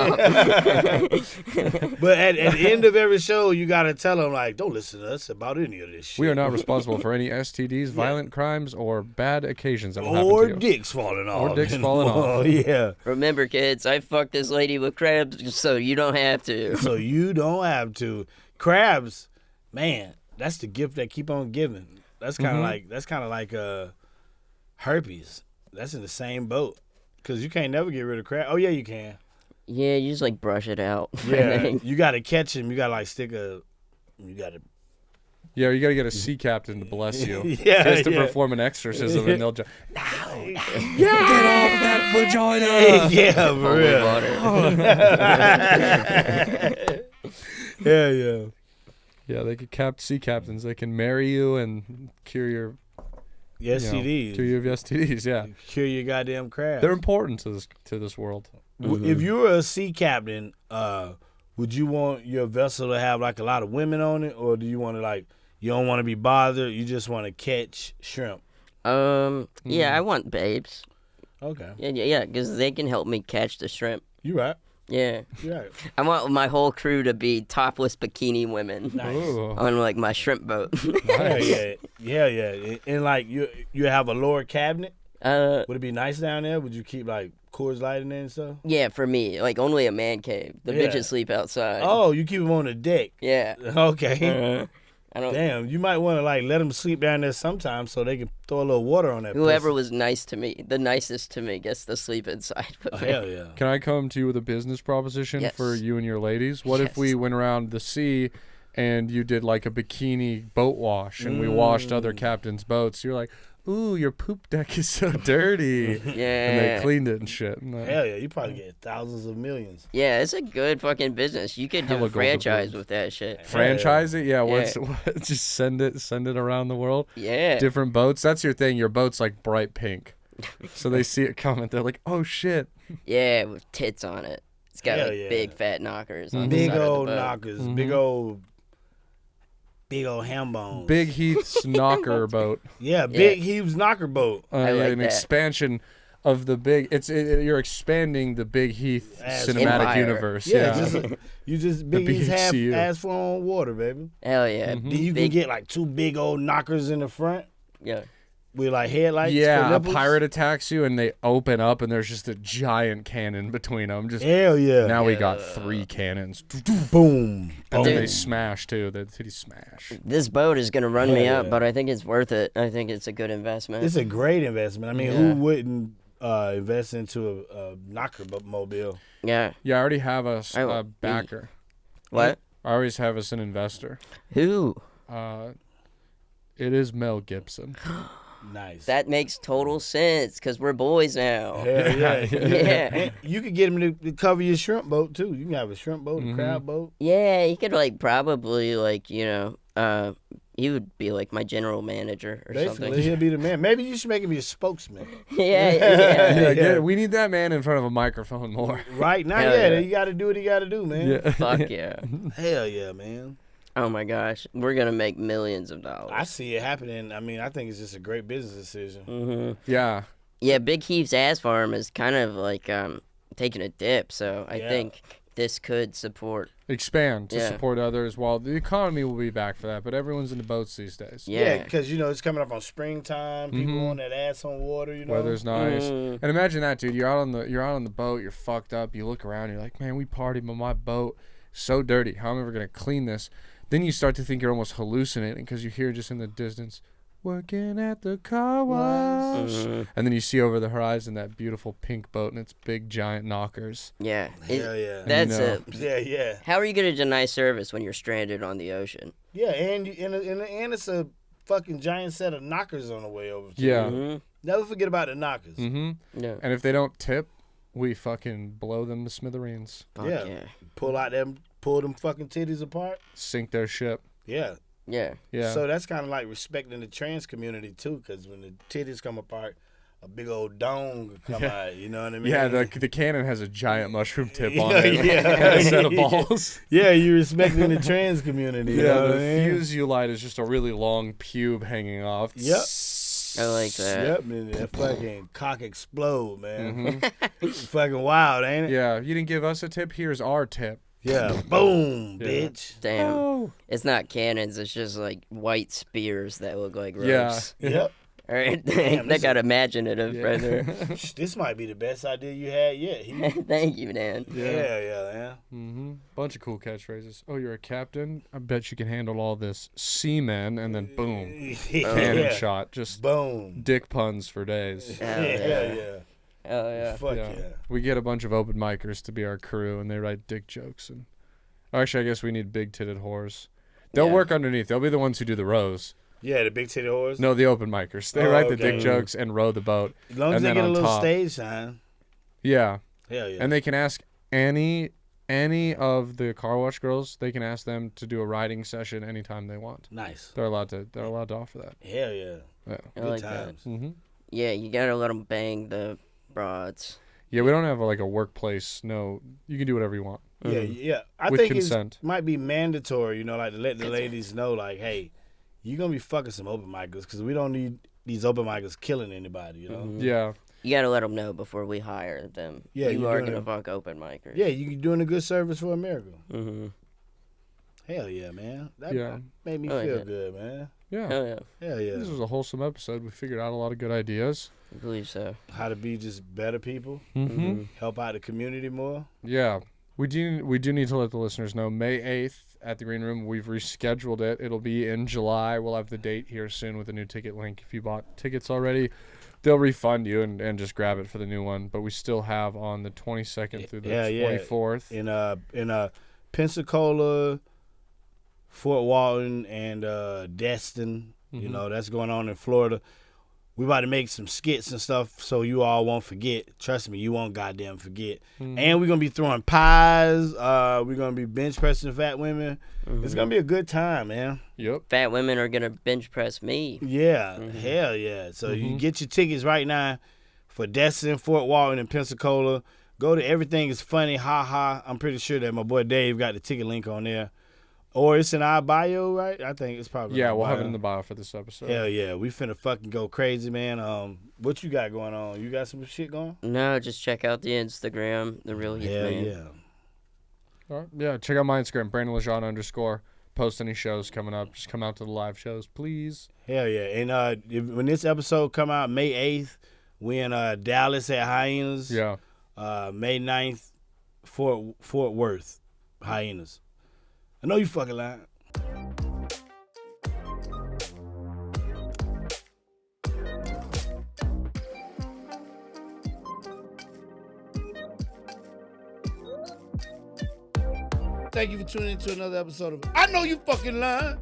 S1: But at the end of every show, you got to tell them, like, don't listen to us about any of this shit.
S2: We are not responsible for any STDs, violent crimes, or bad occasions that will happen
S1: Or
S2: to you.
S1: dicks falling off.
S2: Or dicks falling off.
S1: Oh, yeah.
S3: Remember, kids, I fucked this lady with crabs so you don't have to.
S1: So you don't have to. crabs, man, that's the gift that keep on giving. That's kind of like herpes. That's in the same boat because you can't never get rid of crab. Oh yeah, you can.
S3: Yeah, you just like brush it out.
S1: Yeah, you got to catch him. You got to like stick a. You got to.
S2: Yeah, you got to get a sea captain to bless you.
S1: Yeah,
S2: to perform an exexorcism, and they'll just get off that vagina.
S1: Yeah, for
S3: Holy
S1: real.
S3: water.
S1: Yeah.
S2: Yeah, they could sea captains. They can marry you and cure your
S1: STDs.
S2: Cure your STDs. Yeah,
S1: Cure your goddamn crabs.
S2: they're important to this world.
S1: If you were a sea captain, would you want your vessel to have like a lot of women on it, or do you want to like you don't want to be bothered? You just want to catch shrimp.
S3: Yeah, I want babes.
S1: Okay.
S3: Yeah, because they can help me catch the shrimp.
S1: You right.
S3: Yeah.
S1: You right.
S3: I want my whole crew to be topless bikini women
S1: Nice.
S3: on like my shrimp boat.
S1: Yeah. And like you have a lower cabinet.
S3: Would
S1: it be nice down there? Would you keep like Coors Light in there and stuff?
S3: Yeah, for me, like only a man cave. The bitches sleep outside.
S1: Oh, you keep them on the deck.
S3: Yeah.
S1: Okay.
S3: I don't.
S1: Damn, you might want to like let them sleep down there sometime so they can throw a little water on that.
S3: Whoever
S1: pussy.
S3: was nice to me, the nicest to me, gets to sleep inside.
S1: Oh, hell yeah.
S2: Can I come to you with a business proposition
S3: Yes.
S2: for you and your ladies? What if
S3: Yes.
S2: we went around the sea and you did like a bikini boat wash and we washed other captains' boats? You're like, ooh, your poop deck is so dirty.
S3: Yeah.
S2: And they cleaned it and shit. And,
S1: Hell yeah, you probably get thousands of millions.
S3: Yeah, it's a good fucking business. You could do
S2: Hella
S3: a
S2: golden
S3: franchise
S2: boobs.
S3: with that shit.
S2: franchise it? Yeah,
S3: Yeah.
S2: just send it around the world.
S3: Yeah.
S2: Different boats. That's your thing. Your boat's like bright pink. So they see it coming. They're like, oh shit.
S3: Yeah, with tits on it. It's got
S1: Hell
S3: like
S1: yeah.
S3: big fat knockers on the
S1: Big
S3: side of
S1: old
S3: the boat.
S1: knockers, big old ham bones.
S2: Big Heath's knocker boat.
S1: Yeah, Big Heath's knocker boat.
S3: I like
S2: an
S3: that.
S2: expansion of the big. You're expanding the Big Heath cinematic
S3: Empire.
S2: universe.
S1: Yeah, you just Big Heath's half
S2: BHCU.
S1: ass full on water, baby.
S3: Hell yeah.
S1: Then you can
S3: Big-
S1: get like two big old knockers in the front
S3: Yeah.
S1: with like headlights. for
S2: Yeah, a
S1: nipples.
S2: pirate attacks you and they open up and there's just a giant cannon between them. Just
S1: Hell yeah.
S2: now we got 3 cannons.
S1: Boom.
S2: Oh,
S3: Dude.
S2: they smash too. The titties smash.
S3: This boat is gonna run me
S1: Hell
S3: up,
S1: yeah.
S3: but I think it's worth it. I think it's a good investment.
S1: It's a great investment. I mean,
S3: Yeah.
S1: who wouldn't invest into a knocker mobile?
S3: Yeah.
S2: Yeah, I already have a
S3: I-
S2: backer.
S3: What?
S2: I always have us an investor.
S3: Who?
S2: It is Mel Gibson.
S1: Nice.
S3: That makes total sense because we're boys now.
S1: Hell yeah.
S3: Yeah.
S1: And you could get him to cover your shrimp boat too. You can have a shrimp boat, a crab boat.
S3: Yeah, he could like probably like he would be like my general manager or
S1: Basically,
S3: something.
S1: he'll be the man. Maybe you should make him your spokesman.
S3: yeah.
S2: Yeah, we need that man in front of a microphone more.
S1: Right now,
S3: Hell yeah.
S1: you got to do what he got to do, man.
S2: Yeah.
S3: Fuck yeah.
S1: Hell yeah, man.
S3: Oh my gosh, we're gonna make millions of dollars.
S1: I see it happening. I mean, I think it's just a great business decision.
S3: Mm-hmm.
S2: Yeah.
S3: Yeah, Big Heath's ass farm is kind of like taking a dip, so I
S1: Yeah.
S3: think this could support.
S2: Expand to
S3: Yeah.
S2: support others while the economy will be back for that, but everyone's into boats these days.
S3: Yeah.
S1: Because, it's coming up on springtime. People want that ass on water,
S2: Weather's nice.
S3: Mm.
S2: And imagine that, dude. You're out on the boat, you're fucked up, you look around, you're like, man, we partied, but my boat so dirty. How am I ever gonna clean this? Then you start to think you're almost hallucinating because you hear just in the distance, working at the car wash.
S3: Mhm.
S2: And then you see over the horizon that beautiful pink boat and its big giant knockers.
S3: Yeah.
S1: Hell yeah.
S3: That's
S2: know.
S3: it.
S1: Yeah.
S3: How are you gonna deny service when you're stranded on the ocean?
S1: Yeah, and it's a fucking giant set of knockers on the way over to
S2: Yeah.
S1: you.
S3: Mm-hmm.
S1: Never forget about the knockers.
S2: Mm-hmm.
S3: Yeah.
S2: And if they don't tip, we fucking blow them to smithereens.
S3: Fuck
S1: Yeah.
S3: yeah.
S1: Pull them fucking titties apart.
S2: Sink their ship.
S1: Yeah.
S3: Yeah.
S2: Yeah.
S1: So that's kind of like respecting the trans community too, because when the titties come apart, a big old dome could come out. You know what I mean?
S2: Yeah, the cannon has a giant mushroom tip on
S1: Yeah,
S2: it.
S1: yeah.
S2: And a set of balls.
S1: Yeah, you respecting the trans community. You
S2: Yeah,
S1: know what
S2: the
S1: I mean?
S2: fuselage is just a really long pube hanging off.
S1: Yep.
S3: I like that.
S1: Yep, and that fucking cock explode, man.
S2: Mhm.
S1: It's fucking wild, ain't it?
S2: Yeah, you didn't give us a tip. Here's our tip.
S1: Yeah. Boom,
S2: Yeah.
S1: bitch.
S3: Damn.
S2: Oh.
S3: It's not cannons. It's just like white spears that look like ropes.
S2: Yeah.
S1: Yep.
S3: All right,
S1: Damn,
S3: that got imaginative right there.
S1: This might be the best idea you had yet. Heath.
S3: Thank you, man.
S1: Yeah, man.
S2: Mm-hmm. Bunch of cool catchphrases. Oh, you're a captain? I bet you can handle all this. Seaman, and then boom. Cannon shot. Just
S1: boom.
S2: Dick puns for days.
S3: Hell yeah. Hell yeah.
S1: Fuck yeah.
S2: We get a bunch of open micers to be our crew, and they write dick jokes. And actually, I guess we need big-titted whores. They'll work underneath. They'll be the ones who do the rows.
S1: Yeah, the big titty whores?
S2: No, the open micers. They write the dick jokes and row the boat.
S1: As long as they get a little stage time.
S2: Yeah.
S1: Hell yeah.
S2: And they can ask any of the car wash girls, they can ask them to do a riding session anytime they want.
S1: Nice.
S2: They're allowed to offer that.
S1: Hell yeah.
S2: Yeah.
S3: I like that.
S2: Mm-hmm.
S3: Yeah, you gotta let them bang the broads.
S2: Yeah, we don't have like a workplace. No, you can do whatever you want.
S1: Yeah. I
S2: With
S1: think
S2: consent.
S1: it might be mandatory, like to let the ladies know, like, hey, you're going to be fucking some open micers because we don't need these open micers killing anybody,
S2: Yeah.
S3: You gotta let them know before we hire them.
S1: Yeah,
S3: you are gonna fuck open micers.
S1: Yeah, you're doing a good service for America.
S3: Mm-hmm.
S1: Hell yeah, man. That made me
S3: I like
S1: feel
S3: that.
S1: good, man.
S2: Yeah.
S3: Hell yeah.
S1: Hell yeah.
S2: This was a wholesome episode. We figured out a lot of good ideas.
S3: I believe so.
S1: How to be just better people.
S2: Mm-hmm.
S1: Help out the community more.
S2: Yeah. We do need to let the listeners know May 8th at the Green Room. We've rescheduled it. It'll be in July. We'll have the date here soon with a new ticket link. If you bought tickets already, they'll refund you and just grab it for the new one. But we still have on the 22nd through the 24th.
S1: In Pensacola, Fort Walton, and Destin. That's going on in Florida. We about to make some skits and stuff so you all won't forget. Trust me, you won't goddamn forget.
S2: Mm-hmm.
S1: And we're going to be throwing pies. We're going to be bench pressing fat women.
S3: Mm-hmm.
S1: It's going to be a good time, man.
S2: Yep.
S3: Fat women are gonna bench press me.
S1: Yeah. Hell yeah. So you get your tickets right now for Destin, Fort Walton, and Pensacola. Go to Everything Is Funny, haha. I'm pretty sure that my boy Dave got the ticket link on there. Or it's in our bio, right? I think it's probably
S2: we'll have it in the bio for this episode.
S1: Hell yeah. We finna fucking go crazy, man. What you got going on? You got some shit going?
S3: No, just check out the Instagram, The Real Heath Man.
S1: Yeah.
S2: All right. Yeah, check out my Instagram, Brandon Legendre _ Post any shows coming up. Just come out to the live shows, please.
S1: Hell yeah. And when this episode come out, May 8th, we in Dallas at Hyenas.
S2: Yeah.
S1: May 9th, Fort Worth, Hyenas. I know you fucking lying. Thank you for tuning in to another episode of I Know You Fucking Lying.